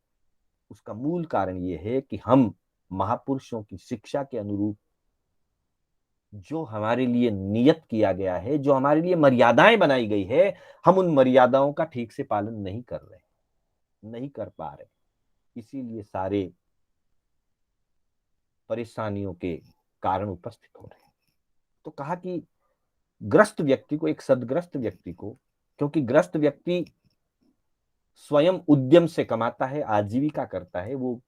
उसका मूल कारण यह है कि हम महापुरुषों की शिक्षा के अनुरूप जो हमारे लिए नियत किया गया है, जो हमारे लिए मर्यादाएं बनाई गई है, हम उन मर्यादाओं का ठीक से पालन नहीं कर रहे, नहीं कर पा रहे। इसीलिए सारे परेशानियों के कारण उपस्थित हो रहे हैं। तो कहा कि ग्रस्त व्यक्ति को, एक सदग्रस्त व्यक्ति को, क्योंकि ग्रस्त व्यक्ति स्वयं उद्यम से कमाता है, आजीविका करता है, वो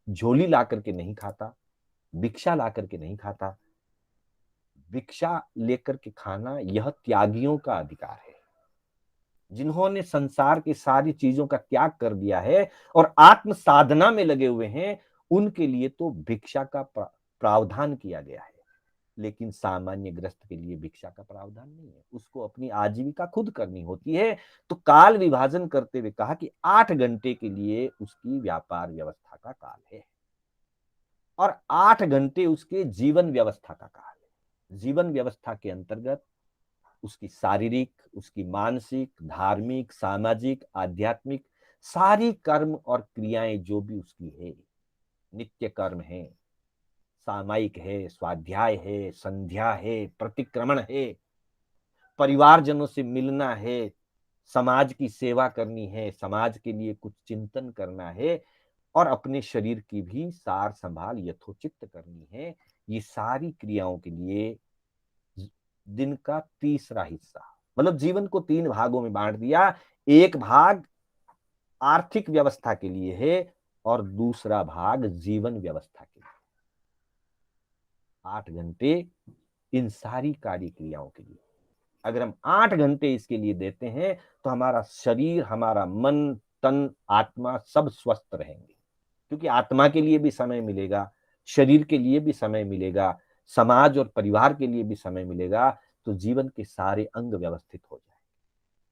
झोली ला करके नहीं खाता, भिक्षा ला करके नहीं खाता। भिक्षा लेकर के खाना यह त्यागियों का अधिकार है। जिन्होंने संसार की सारी चीजों का त्याग कर दिया है और आत्म साधना में लगे हुए हैं, उनके लिए तो भिक्षा का प्रावधान किया गया है। लेकिन सामान्य ग्रस्त के लिए भिक्षा का प्रावधान नहीं है, उसको अपनी आजीविका खुद करनी होती है। तो काल विभाजन करते हुए कहा कि 8 घंटे के लिए उसकी व्यापार व्यवस्था का काल है, और 8 घंटे उसके जीवन व्यवस्था का काल है। जीवन व्यवस्था के अंतर्गत उसकी शारीरिक, उसकी मानसिक, धार्मिक, सामाजिक, आध्यात्मिक सारी कर्म और क्रियाएं जो भी उसकी है, नित्य कर्म है, सामायिक है, स्वाध्याय है, संध्या है, प्रतिक्रमण है, परिवारजनों से मिलना है, समाज की सेवा करनी है, समाज के लिए कुछ चिंतन करना है, और अपने शरीर की भी सार संभाल यथोचित करनी है। ये सारी क्रियाओं के लिए दिन का तीसरा हिस्सा, मतलब जीवन को 3 भागों में बांट दिया। एक भाग आर्थिक व्यवस्था के लिए है और दूसरा भाग जीवन व्यवस्था के लिए। 8 घंटे इन सारी कार्य क्रियाओं के लिए। अगर हम 8 घंटे इसके लिए देते हैं तो हमारा शरीर, हमारा मन, तन, आत्मा सब स्वस्थ रहेंगे, क्योंकि आत्मा के लिए भी समय मिलेगा, शरीर के लिए भी समय मिलेगा, समाज और परिवार के लिए भी समय मिलेगा। तो जीवन के सारे अंग व्यवस्थित हो जाए,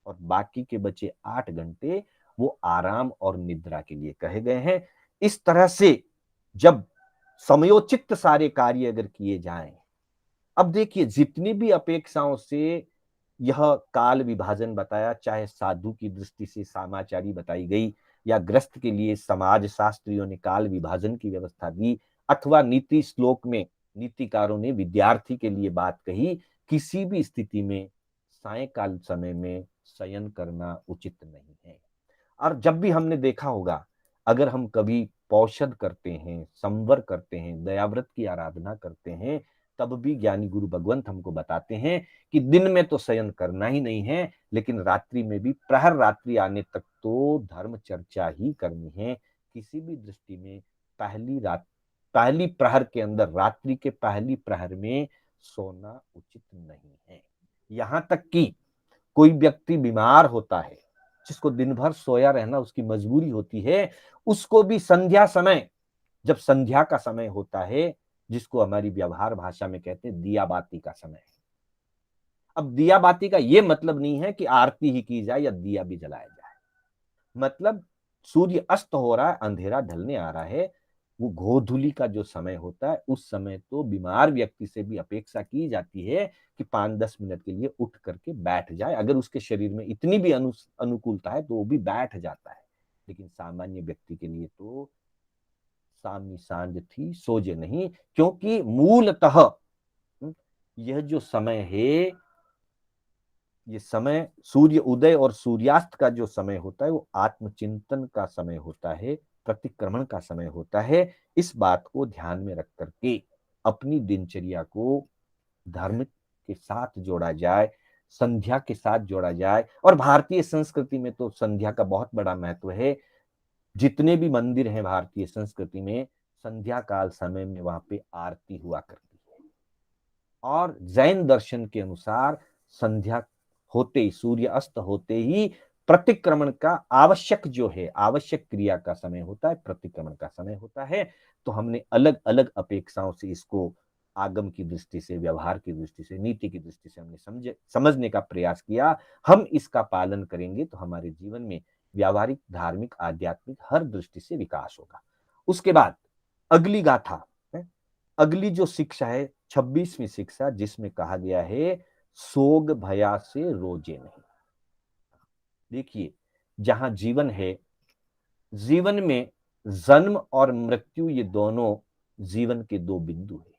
और बाकी के बचे 8 घंटे वो आराम और निद्रा के लिए कहे गए हैं। इस तरह से जब समयोचित सारे कार्य अगर किए जाएं, अब देखिए जितनी भी अपेक्षाओं से यह काल विभाजन बताया, चाहे साधु की दृष्टि से सामाचारी बताई गई, या ग्रस्त के लिए समाज शास्त्रियों ने काल विभाजन की व्यवस्था दी, अथवा नीति श्लोक में नीतिकारों ने विद्यार्थी के लिए बात कही, किसी भी स्थिति में सायंकाल समय में शयन करना उचित नहीं है। और जब भी हमने देखा होगा, अगर हम कभी पौषध करते हैं, संवर करते हैं, दयाव्रत की आराधना करते हैं, तब भी ज्ञानी गुरु भगवंत हमको बताते हैं कि दिन में तो शयन करना ही नहीं है, लेकिन रात्रि में भी प्रहर रात्रि आने तक तो धर्म चर्चा ही करनी है। किसी भी दृष्टि में पहली प्रहर के अंदर, रात्रि के पहली प्रहर में सोना उचित नहीं है। यहां तक कि कोई व्यक्ति बीमार होता है, जिसको दिन भर सोया रहना उसकी मजबूरी होती है, उसको भी संध्या समय, जब संध्या का समय होता है, जिसको हमारी व्यवहार भाषा में कहते हैं दिया बाती का समय। अब दिया बाती का यह मतलब नहीं है कि आरती ही की जाए या दिया भी जलाया जाए। मतलब सूर्य अस्त हो रहा है, अंधेरा ढलने आ रहा है, वो गोधूली का जो समय होता है, उस समय तो बीमार व्यक्ति से भी अपेक्षा की जाती है कि 5-10 मिनट के लिए उठ करके बैठ जाए। अगर उसके शरीर में इतनी भी अनुकूलता है तो वो भी बैठ जाता है। लेकिन सामान्य व्यक्ति के लिए तो सामनी सांझ थी सोजे नहीं, क्योंकि मूलतः यह जो समय है, ये समय सूर्य उदय और सूर्यास्त का जो समय होता है वो आत्मचिंतन का समय होता है, प्रतिक्रमण का समय होता है। इस बात को ध्यान में रख करके अपनी दिनचर्या को धर्म के साथ जोड़ा जाए, संध्या के साथ जोड़ा जाए। और भारतीय संस्कृति में तो संध्या का बहुत बड़ा महत्व है। जितने भी मंदिर हैं भारतीय संस्कृति में, संध्या काल समय में वहां पे आरती हुआ करती है। और जैन दर्शन के अनुसार संध्या होते ही, सूर्य अस्त होते ही प्रतिक्रमण का आवश्यक जो है, आवश्यक क्रिया का समय होता है, प्रतिक्रमण का समय होता है। तो हमने अलग अलग अपेक्षाओं से इसको आगम की दृष्टि से, व्यवहार की दृष्टि से, नीति की दृष्टि से हमने समझने का प्रयास किया। हम इसका पालन करेंगे तो हमारे जीवन में व्यावहारिक, धार्मिक, आध्यात्मिक हर दृष्टि से विकास होगा। उसके बाद अगली गाथा है, अगली जो शिक्षा है 26वीं शिक्षा, जिसमें कहा गया है सोग भया से रोजे नहीं। देखिए, जहां जीवन है, जीवन में जन्म और मृत्यु ये दोनों जीवन के दो बिंदु है।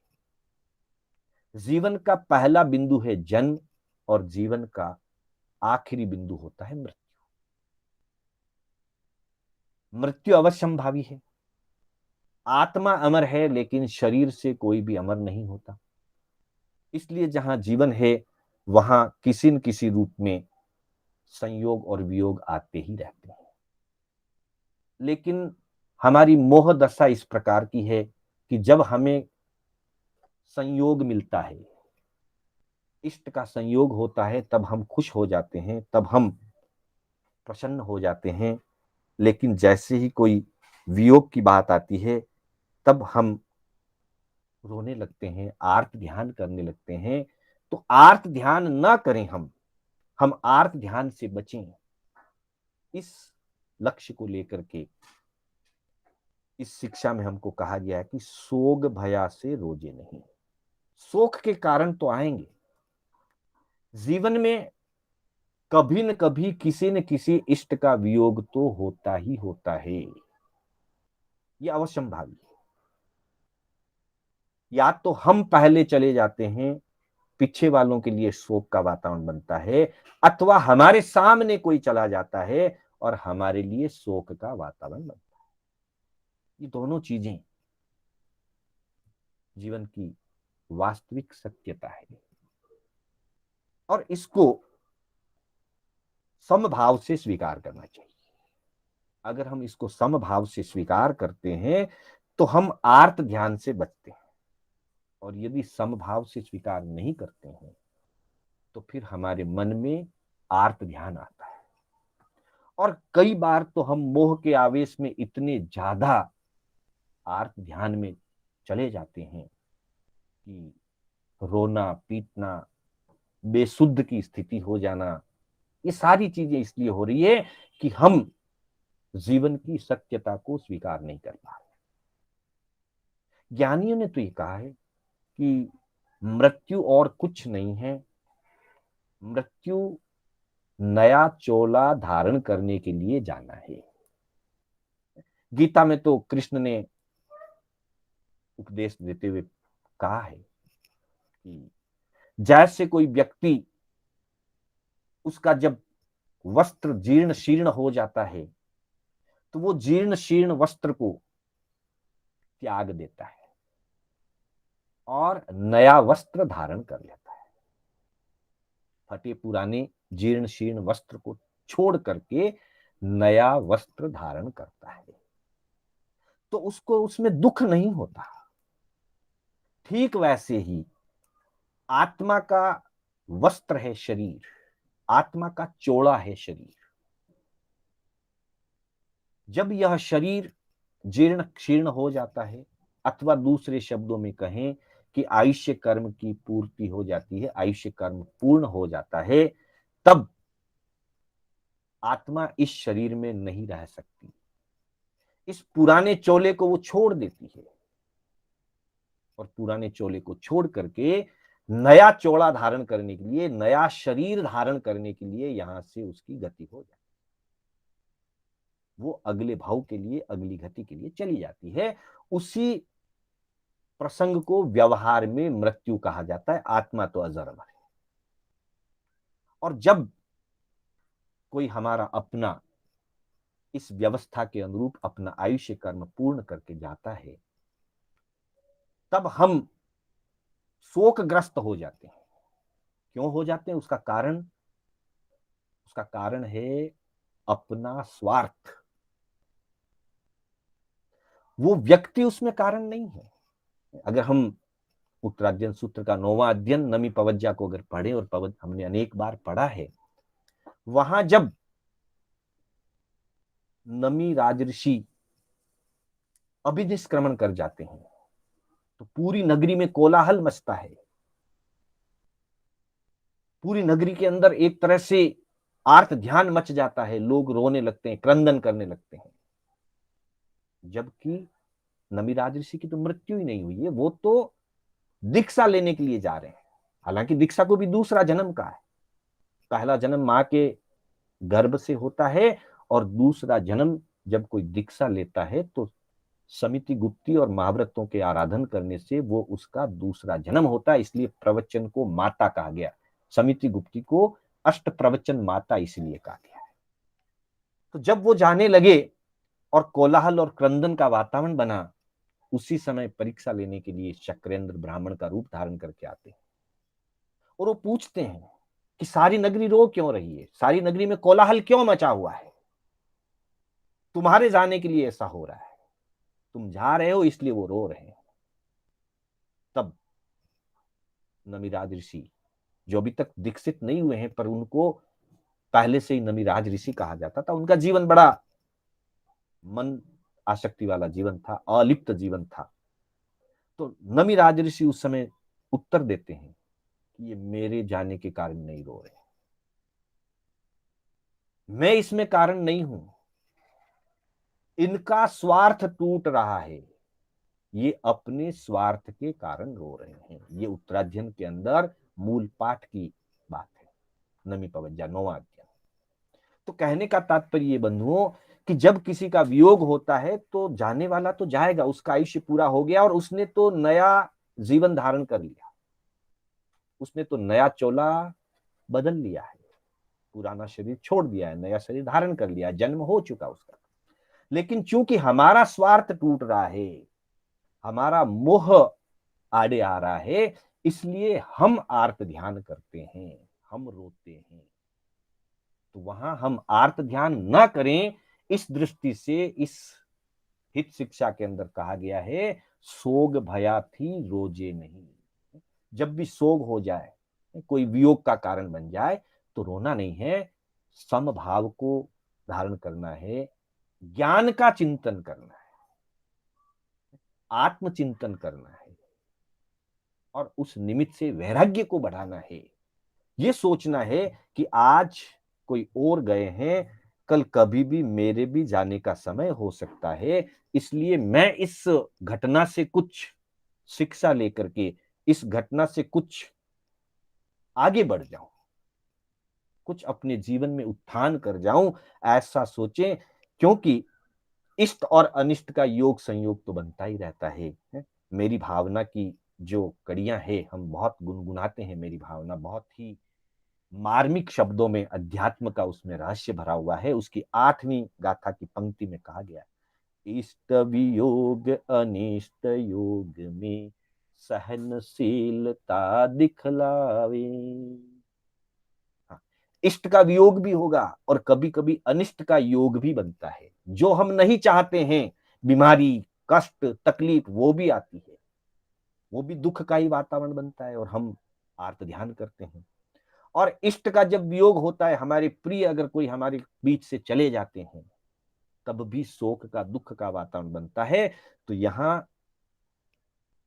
जीवन का पहला बिंदु है जन्म, और जीवन का आखिरी बिंदु होता है मृत्यु। मृत्यु अवश्यंभावी है। आत्मा अमर है, लेकिन शरीर से कोई भी अमर नहीं होता। इसलिए जहां जीवन है, वहां किसी न किसी रूप में संयोग और वियोग आते ही रहते हैं। लेकिन हमारी मोह दशा इस प्रकार की है कि जब हमें संयोग मिलता है, इष्ट का संयोग होता है, तब हम खुश हो जाते हैं, तब हम प्रसन्न हो जाते हैं। लेकिन जैसे ही कोई वियोग की बात आती है, तब हम रोने लगते हैं, आर्त ध्यान करने लगते हैं। तो आर्त ध्यान ना करें, हम आर्त ध्यान से बचें। इस लक्ष्य को लेकर के इस शिक्षा में हमको कहा गया है कि सोग भया से रोजे नहीं। शोक के कारण तो आएंगे जीवन में, कभी न कभी किसी न किसी इष्ट का वियोग तो होता ही होता है। ये अवश्यंभावी है। या तो हम पहले चले जाते हैं, पीछे वालों के लिए शोक का वातावरण बनता है, अथवा हमारे सामने कोई चला जाता है और हमारे लिए शोक का वातावरण बनता है। ये दोनों चीजें जीवन की वास्तविक सत्यता है, और इसको समभाव से स्वीकार करना चाहिए। अगर हम इसको समभाव से स्वीकार करते हैं तो हम आर्त ध्यान से बचते हैं, और यदि समभाव से स्वीकार नहीं करते हैं तो फिर हमारे मन में आर्त ध्यान आता है। और कई बार तो हम मोह के आवेश में इतने ज्यादा आर्त ध्यान में चले जाते हैं कि रोना, पीटना, बेसुद्ध की स्थिति हो जाना, ये सारी चीजें इसलिए हो रही है कि हम जीवन की सत्यता को स्वीकार नहीं कर पा रहे। ज्ञानियों ने तो ये कहा है कि मृत्यु और कुछ नहीं है, मृत्यु नया चोला धारण करने के लिए जाना है। गीता में तो कृष्ण ने उपदेश देते हुए कहा है कि जैसे कोई व्यक्ति, उसका जब वस्त्र जीर्ण शीर्ण हो जाता है तो वो जीर्ण शीर्ण वस्त्र को त्याग देता है और नया वस्त्र धारण कर लेता है। फटे पुराने जीर्ण शीर्ण वस्त्र को छोड़ करके नया वस्त्र धारण करता है, तो उसको उसमें दुख नहीं होता। ठीक वैसे ही आत्मा का वस्त्र है शरीर, आत्मा का चोला है शरीर। जब यह शरीर जीर्ण शीर्ण हो जाता है, अथवा दूसरे शब्दों में कहें कि आयुष्य कर्म की पूर्ति हो जाती है, आयुष्य कर्म पूर्ण हो जाता है, तब आत्मा इस शरीर में नहीं रह सकती। इस पुराने चोले को वो छोड़ देती है और पुराने चोले को छोड़ करके नया चोला धारण करने के लिए, नया शरीर धारण करने के लिए यहां से उसकी गति हो जाती है। वो अगले भाव के लिए, अगली गति के लिए चली जाती है। उसी प्रसंग को व्यवहार में मृत्यु कहा जाता है। आत्मा तो अजर अमर है। और जब कोई हमारा अपना इस व्यवस्था के अनुरूप अपना आयुष्य कर्म पूर्ण करके जाता है, तब हम शोकग्रस्त हो जाते हैं। क्यों हो जाते हैं? उसका कारण है अपना स्वार्थ। वो व्यक्ति उसमें कारण नहीं है। अगर हम उत्तराध्ययन सूत्र का 9वां अध्ययन नमी पवज्जा को अगर पढ़े, और हमने अनेक बार पढ़ा है, वहां जब नमी राजऋषि अभिनिष्क्रमण कर जाते हैं तो पूरी नगरी में कोलाहल मचता है। पूरी नगरी के अंदर एक तरह से आर्त ध्यान मच जाता है, लोग रोने लगते हैं, क्रंदन करने लगते हैं। जबकि नमी राजऋषि की तो मृत्यु ही नहीं हुई है, वो तो दीक्षा लेने के लिए जा रहे हैं। हालांकि दीक्षा को भी दूसरा जन्म का है। पहला जन्म मां के गर्भ से होता है और दूसरा जन्म जब कोई दीक्षा लेता है तो समिति गुप्ती और महाव्रतों के आराधन करने से वो उसका दूसरा जन्म होता है। इसलिए प्रवचन को माता कहा गया। समिति गुप्ती को अष्ट प्रवचन माता इसलिए कहा गया है। तो जब वो जाने लगे और कोलाहल और क्रंदन का वातावरण बना, उसी समय परीक्षा लेने के लिए शक्रेंद्र ब्राह्मण का रूप धारण करके आते हैं और वो पूछते हैं कि सारी नगरी रो क्यों रही है, सारी नगरी में कोलाहल क्यों मचा हुआ है, तुम्हारे जाने के लिए ऐसा हो रहा है, तुम जा रहे हो इसलिए वो रो रहे हैं। तब नमिराज ऋषि, जो अभी तक दीक्षित नहीं हुए हैं पर उनको पहले से ही नमिराज ऋषि कहा जाता था, उनका जीवन बड़ा मन आसक्ति वाला जीवन था, अलिप्त जीवन था। तो नमिराज ऋषि उस समय उत्तर देते हैं कि ये मेरे जाने के कारण नहीं रो रहे, मैं इसमें कारण नहीं हूं, इनका स्वार्थ टूट रहा है, ये अपने स्वार्थ के कारण रो रहे हैं। ये उत्तराध्ययन के अंदर मूल पाठ की बात है, नमी पवज्जा 9वां अध्याय। तो कहने का तात्पर्य ये बंधुओं कि जब किसी का वियोग होता है तो जाने वाला तो जाएगा, उसका आयुष्य पूरा हो गया और उसने तो नया जीवन धारण कर लिया, उसने तो नया चोला बदल लिया है, पुराना शरीर छोड़ दिया है, नया शरीर धारण कर लिया है, जन्म हो चुका उसका। लेकिन चूंकि हमारा स्वार्थ टूट रहा है, हमारा मोह आड़े आ रहा है, इसलिए हम आर्त ध्यान करते हैं, हम रोते हैं। तो वहां हम आर्त ध्यान ना करें, इस दृष्टि से इस हित शिक्षा के अंदर कहा गया है, सोग भया थी रोजे नहीं। जब भी सोग हो जाए, कोई वियोग का कारण बन जाए, तो रोना नहीं है, समभाव को धारण करना है, ज्ञान का चिंतन करना है, आत्मचिंतन करना है और उस निमित्त से वैराग्य को बढ़ाना है। ये सोचना है कि आज कोई और गए हैं, कल कभी भी मेरे भी जाने का समय हो सकता है, इसलिए मैं इस घटना से कुछ शिक्षा लेकर के, इस घटना से कुछ आगे बढ़ जाऊं, कुछ अपने जीवन में उत्थान कर जाऊं, ऐसा सोचें। क्योंकि इष्ट और अनिष्ट का योग संयोग तो बनता ही रहता है। मेरी भावना की जो कड़ियां हैं हम बहुत गुनगुनाते हैं, मेरी भावना बहुत ही मार्मिक शब्दों में अध्यात्म का उसमें रहस्य भरा हुआ है। उसकी 8वीं गाथा की पंक्ति में कहा गया, इष्ट वियोग अनिष्ट योग में सहनशीलता दिखलावे। हाँ, इष्ट का वियोग भी होगा और कभी कभी अनिष्ट का योग भी बनता है। जो हम नहीं चाहते हैं, बीमारी, कष्ट, तकलीफ, वो भी आती है, वो भी दुख का ही वातावरण बनता है और हम आर्त ध्यान करते हैं। और इष्ट का जब वियोग होता है, हमारे प्रिय अगर कोई हमारे बीच से चले जाते हैं, तब भी शोक का, दुख का वातावरण बनता है। तो यहाँ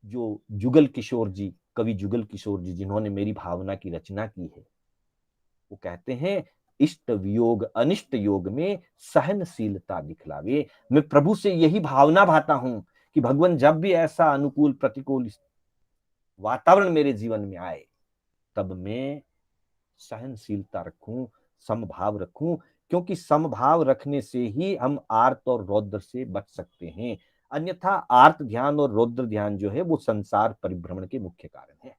जो जुगल किशोर जी, कवि जुगल किशोर जी, जिन्होंने मेरी भावना की रचना की है, वो कहते हैं, इष्ट वियोग अनिष्ट योग में सहनशीलता दिखलावे। मैं प्रभु से यही भावना भाता हूं कि भगवान जब भी ऐसा अनुकूल प्रतिकूल वातावरण मेरे जीवन में आए, तब मैं सहनशीलता रखूं, समभाव रखूं, क्योंकि समभाव रखने से ही हम आर्त और रौद्र से बच सकते हैं। अन्यथा आर्त ध्यान और रौद्र ध्यान जो है वो संसार परिभ्रमण के मुख्य कारण है।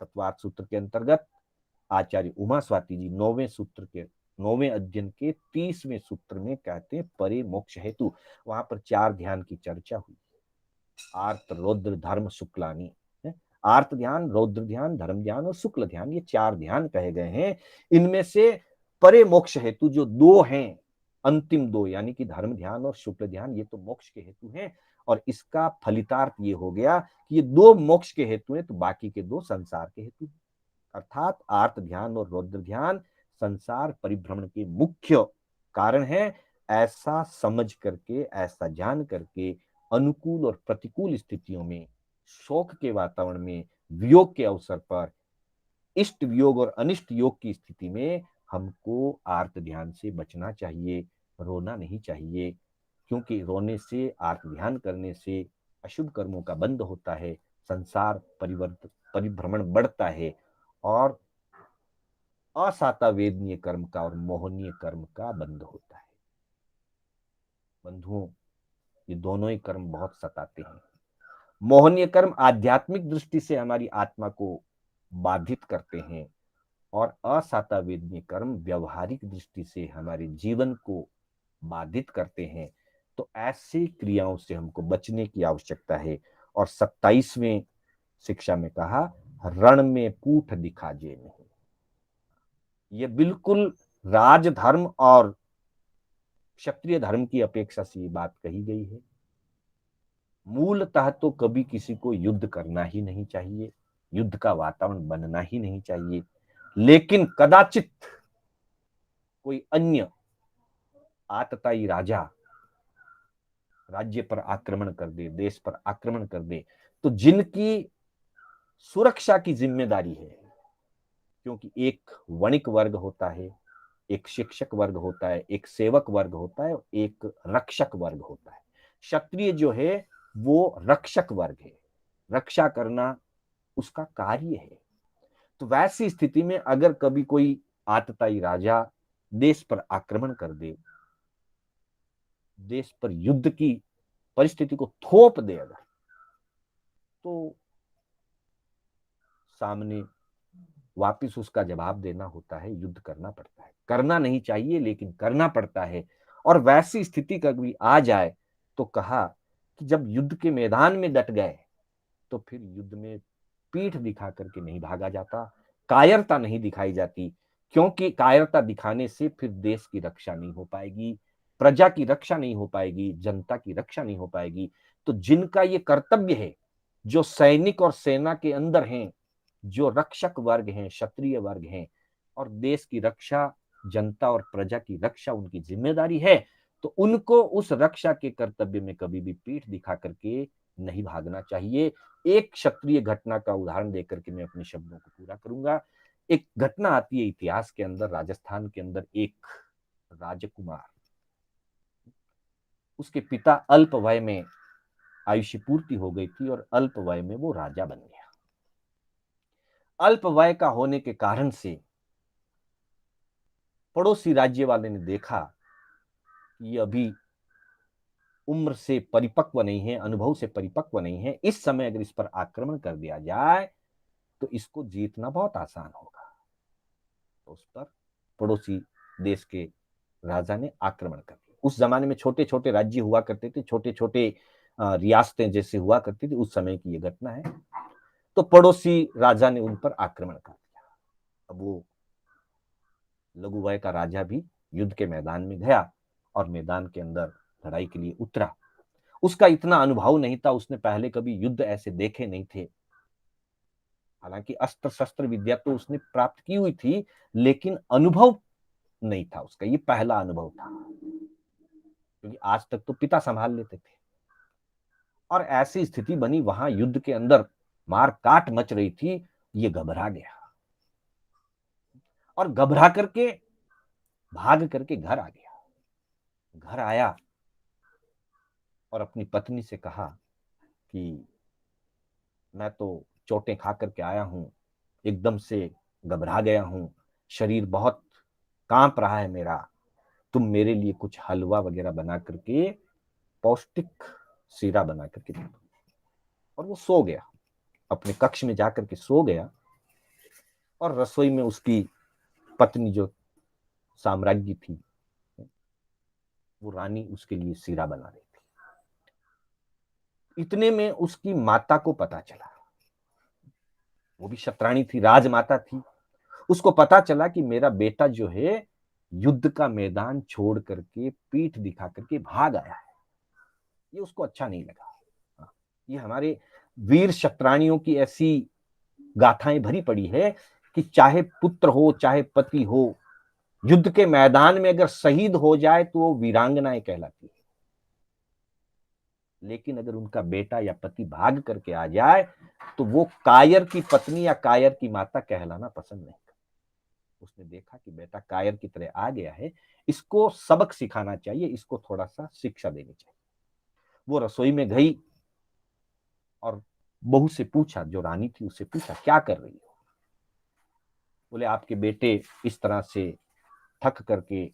तत्वार्थ सूत्र के अंतर्गत आचार्य उमा स्वाति जी 9वें अध्ययन के 30वें सूत्र में कहते हैं, परे मोक्ष हेतु। वहां पर 4 ध्यान की चर्चा हुई, आर्त, रौद्र, धर्म, शुक्लानी। आर्त ध्यान, रौद्र ध्यान, धर्म ध्यान और शुक्ल ध्यान, ये 4 ध्यान कहे गए हैं। इनमें से परे मोक्ष हेतु जो 2 हैं, अंतिम 2 यानी कि धर्म ध्यान और शुक्ल ध्यान, ये तो मोक्ष के हेतु हैं। और इसका फलितार्थ ये हो गया कि ये 2 मोक्ष के हेतु हैं, तो बाकी के 2 संसार के हेतु। अर्थात आर्त ध्यान और रौद्र ध्यान संसार परिभ्रमण के मुख्य कारण है। ऐसा समझ करके, ऐसा जान करके, अनुकूल और प्रतिकूल स्थितियों में, शोक के वातावरण में, वियोग के अवसर पर, इष्ट वियोग और अनिष्ट योग की स्थिति में हमको आर्त ध्यान से बचना चाहिए, रोना नहीं चाहिए। क्योंकि रोने से, आर्त ध्यान करने से अशुभ कर्मों का बंध होता है, संसार परिभ्रमण बढ़ता है और असाता वेदनीय कर्म का और मोहनीय कर्म का बंध होता है। बंधुओं, ये दोनों ही कर्म बहुत सताते हैं। मोहनीय कर्म आध्यात्मिक दृष्टि से हमारी आत्मा को बाधित करते हैं और असाता वेदनीय कर्म व्यवहारिक दृष्टि से हमारे जीवन को बाधित करते हैं। तो ऐसी क्रियाओं से हमको बचने की आवश्यकता है। और 27वें शिक्षा में कहा, रण में कूठ दिखा जे नहीं। ये बिल्कुल राजधर्म और क्षत्रिय धर्म की अपेक्षा से ये बात कही गई है। मूलतः तो कभी किसी को युद्ध करना ही नहीं चाहिए, युद्ध का वातावरण बनना ही नहीं चाहिए। लेकिन कदाचित कोई अन्य आतताई राजा राज्य पर आक्रमण कर दे, देश पर आक्रमण कर दे, तो जिनकी सुरक्षा की जिम्मेदारी है, क्योंकि एक वणिक वर्ग होता है, एक शिक्षक वर्ग होता है, एक सेवक वर्ग होता है, एक रक्षक वर्ग होता है। क्षत्रिय जो है वो रक्षक वर्ग है, रक्षा करना उसका कार्य है। तो वैसी स्थिति में अगर कभी कोई आतताई राजा देश पर आक्रमण कर दे, देश पर युद्ध की परिस्थिति को थोप दे अगर, तो सामने वापिस उसका जवाब देना होता है, युद्ध करना पड़ता है। करना नहीं चाहिए लेकिन करना पड़ता है। और वैसी स्थिति कभी आ जाए तो कहा कि जब युद्ध के मैदान में डट गए, तो फिर युद्ध में पीठ दिखा करके नहीं भागा जाता, कायरता नहीं दिखाई जाती। क्योंकि कायरता दिखाने से फिर देश की रक्षा नहीं हो पाएगी, प्रजा की रक्षा नहीं हो पाएगी, जनता की रक्षा नहीं हो पाएगी। तो जिनका ये कर्तव्य है, जो सैनिक और सेना के अंदर हैं, जो रक्षक वर्ग हैं, क्षत्रिय वर्ग हैं, और देश की रक्षा, जनता और प्रजा की रक्षा उनकी जिम्मेदारी है, तो उनको उस रक्षा के कर्तव्य में कभी भी पीठ दिखा करके नहीं भागना चाहिए। एक क्षत्रिय घटना का उदाहरण देकर के मैं अपने शब्दों को पूरा करूंगा। एक घटना आती है इतिहास के अंदर, राजस्थान के अंदर एक राजकुमार, उसके पिता अल्प वय में आयुष्य पूर्ति हो गई थी और अल्प वय में वो राजा बन गया। अल्प वय का होने के कारण से पड़ोसी राज्य वाले ने देखा कि ये अभी उम्र से परिपक्व नहीं है, अनुभव से परिपक्व नहीं है, इस समय अगर इस पर आक्रमण कर दिया जाए तो इसको जीतना बहुत आसान होगा। तो उस पर पड़ोसी देश के राजा ने आक्रमण कर दिया। उस जमाने में छोटे छोटे राज्य हुआ करते थे, छोटे छोटे रियासतें जैसे हुआ करती थी, उस समय की ये घटना है। तो पड़ोसी राजा ने उन पर आक्रमण कर दिया। अब वो लघुवय का राजा भी युद्ध के मैदान में गया और मैदान के अंदर लड़ाई के लिए उतरा। उसका इतना अनुभव नहीं था, उसने पहले कभी युद्ध ऐसे देखे नहीं थे। हालांकि अस्त्र शस्त्र विद्या तो उसने प्राप्त की हुई थी, लेकिन अनुभव नहीं था उसका, ये पहला अनुभव था, क्योंकि आज तक तो पिता संभाल लेते थे। और ऐसी स्थिति बनी, वहां युद्ध के अंदर मार काट मच रही थी, ये घबरा गया और घबरा करके भाग करके घर आ गया। घर आया और अपनी पत्नी से कहा कि मैं तो चोटें खा करके आया हूं, एकदम से घबरा गया हूं, शरीर बहुत कांप रहा है मेरा, तुम मेरे लिए कुछ हलवा वगैरह बना करके, पौष्टिक सीरा बना करके दे दो। और वो सो गया, अपने कक्ष में जाकर के सो गया। और रसोई में उसकी पत्नी जो साम्राज्ञी थी, वो रानी उसके लिए सीरा बना रही थी। इतने में उसकी माता को पता चला, वो भी शतरानी थी, राजमाता थी। उसको पता चला कि मेरा बेटा जो है युद्ध का मैदान छोड़ करके पीठ दिखा करके भाग आया है। ये उसको अच्छा नहीं लगा। ये हमारे वीर शतरानियों की ऐसी गाथाएं भरी पड़ी है कि चाहे पुत्र हो चाहे पति हो, युद्ध के मैदान में अगर शहीद हो जाए तो वो वीरांगनाएं कहलाती है। लेकिन अगर उनका बेटा या पति भाग करके आ जाए तो वो कायर की पत्नी या कायर की माता कहलाना पसंद नहीं करती। उसने देखा कि बेटा कायर की तरह आ गया है, इसको सबक सिखाना चाहिए, इसको थोड़ा सा शिक्षा देनी चाहिए। वो रसोई में गई और बहू से पूछा, जो रानी थी उससे पूछा, क्या कर रही हो? बोले आपके बेटे इस तरह से थक करके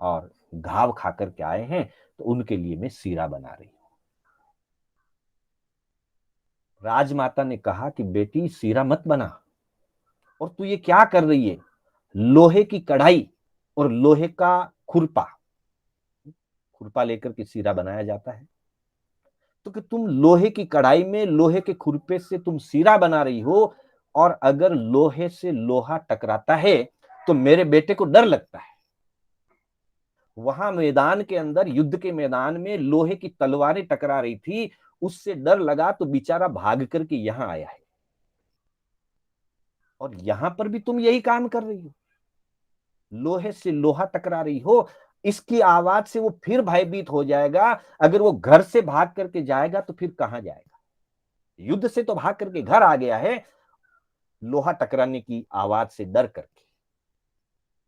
और घाव खा करके आए हैं, तो उनके लिए मैं सीरा बना रही हूं। राजमाता ने कहा कि बेटी सीरा मत बना, और तू ये क्या कर रही है? लोहे की कढ़ाई और लोहे का खुरपा, खुरपा लेकर के सीरा बनाया जाता है, तो कि तुम लोहे की कढ़ाई में लोहे के खुरपे से तुम सीरा बना रही हो, और अगर लोहे से लोहा टकराता है तो मेरे बेटे को डर लगता है। वहां मैदान के अंदर, युद्ध के मैदान में लोहे की तलवारें टकरा रही थी, उससे डर लगा तो बेचारा भाग करके यहां आया है, और यहां पर भी तुम यही काम कर रही हो, लोहे से लोहा टकरा रही हो। इसकी आवाज से वो फिर भयभीत हो जाएगा, अगर वो घर से भाग करके जाएगा तो फिर कहां जाएगा? युद्ध से तो भाग करके घर आ गया है, लोहा टकराने की आवाज से डर करके,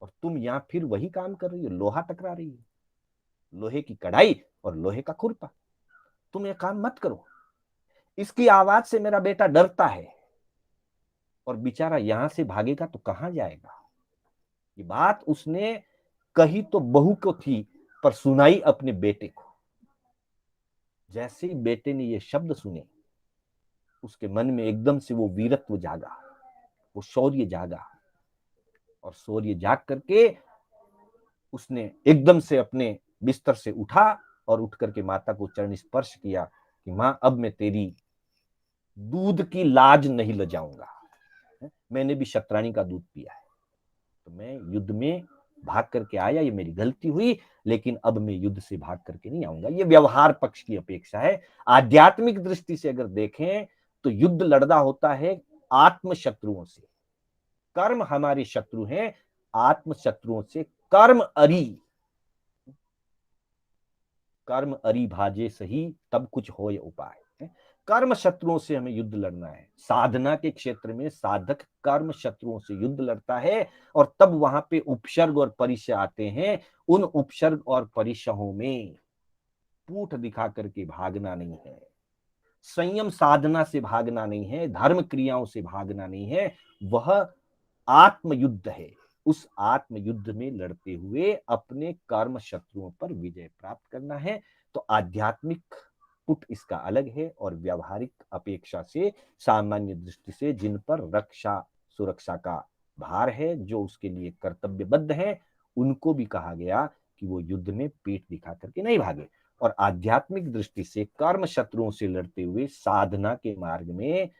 और तुम यहां फिर वही काम कर रही हो, लोहा टकरा रही हो, लोहे की कढ़ाई और लोहे का खुरपा। तुम ये काम मत करो, इसकी आवाज से मेरा बेटा डरता है, और बेचारा यहां से भागेगा तो कहां जाएगा? ये बात उसने कही तो बहू को थी, पर सुनाई अपने बेटे को। जैसे ही बेटे ने ये शब्द सुने, उसके मन में एकदम से वो वीरत्व जागा, वो शौर्य जागा, और शौर्य जाग करके उसने एकदम से अपने बिस्तर से उठा और उठ करके माता को चरण स्पर्श किया कि मां, अब मैं तेरी दूध की लाज नहीं लजाऊंगा। मैंने भी शतरानी का दूध पिया है, तो मैं युद्ध में भाग करके आया, ये मेरी गलती हुई, लेकिन अब मैं युद्ध से भाग करके नहीं आऊंगा। ये व्यवहार पक्ष की अपेक्षा है। आध्यात्मिक दृष्टि से अगर देखें तो युद्ध लड़ना होता है आत्म शत्रुओं से। कर्म हमारे शत्रु हैं, आत्म शत्रुओं से कर्म अरी, कर्म अरी भाजे सही, तब कुछ होय उपाय। कर्म शत्रुओं से हमें युद्ध लड़ना है। साधना के क्षेत्र में साधक कर्म शत्रुओं से युद्ध लड़ता है, और तब वहां पे उपसर्ग और परिचय आते हैं। उन उपसर्ग और परिचयों में पूठ दिखा करके भागना नहीं है, संयम साधना से भागना नहीं है, धर्म क्रियाओं से भागना नहीं है, वह आत्म युद्ध है। उस आत्म युद्ध में लड़ते हुए अपने कर्म शत्रुओं पर विजय प्राप्त करना है। तो आध्यात्मिक पुट इसका अलग है और व्यावहारिक अपेक्षा से सामान्य दृष्टि से जिन पर रक्षा सुरक्षा का भार है, जो उसके लिए कर्तव्यबद्ध है, उनको भी कहा गया कि वो युद्ध में पीठ दिखा करके नहीं भागे। और आध्यात्मिक दृष्टि से कर्म शत्रुओं से लड़ते हुए साधना के मार्ग में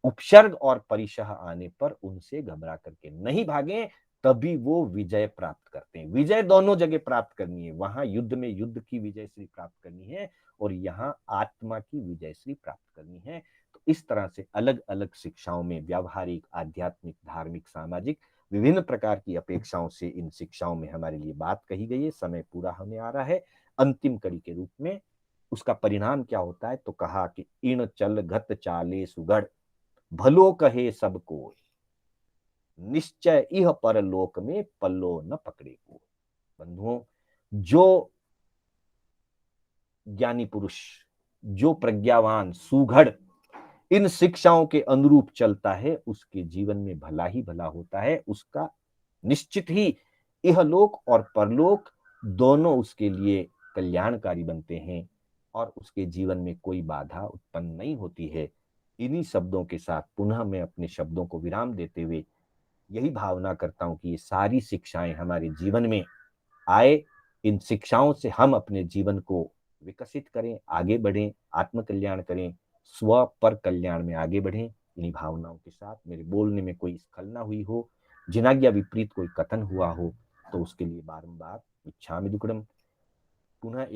उपसर्ग और परिशह आने पर उनसे घबरा करके नहीं भागे, तभी वो विजय प्राप्त करते हैं। विजय दोनों जगह प्राप्त करनी है, वहां युद्ध में युद्ध की विजय श्री प्राप्त करनी है और यहाँ आत्मा की विजय श्री प्राप्त करनी है। तो इस तरह से अलग अलग शिक्षाओं में व्यावहारिक, आध्यात्मिक, धार्मिक, सामाजिक विभिन्न प्रकार की अपेक्षाओं से इन शिक्षाओं में हमारे लिए बात कही गई है। समय पूरा होने आ रहा है। अंतिम कड़ी के रूप में उसका परिणाम क्या होता है, तो कहा कि इण चल घत चाले सुगढ़, भलो कहे सब कोई, निश्चय इह परलोक में पल्लो न पकड़े को। बंधुओं, जो ज्ञानी पुरुष, जो प्रज्ञावान सुघड़ इन शिक्षाओं के अनुरूप चलता है, उसके जीवन में भला ही भला होता है। उसका निश्चित ही इहलोक और परलोक दोनों उसके लिए कल्याणकारी बनते हैं और उसके जीवन में कोई बाधा उत्पन्न नहीं होती है। इन्हीं शब्दों के साथ पुनः मैं अपने शब्दों को विराम देते हुए यही भावना करता हूं कि ये सारी शिक्षाएं हमारे जीवन में आए। इन शिक्षाओं से हम अपने जीवन को विकसित करें, आगे बढ़ें, आत्म कल्याण करें, स्व पर कल्याण में आगे बढ़ें। इन्हीं भावनाओं के साथ मेरे बोलने में कोई स्खलना हुई हो, जिनाज्ञा विपरीत कोई कथन हुआ हो, तो उसके लिए बारंबार इच्छामि दुक्कडम। पुनः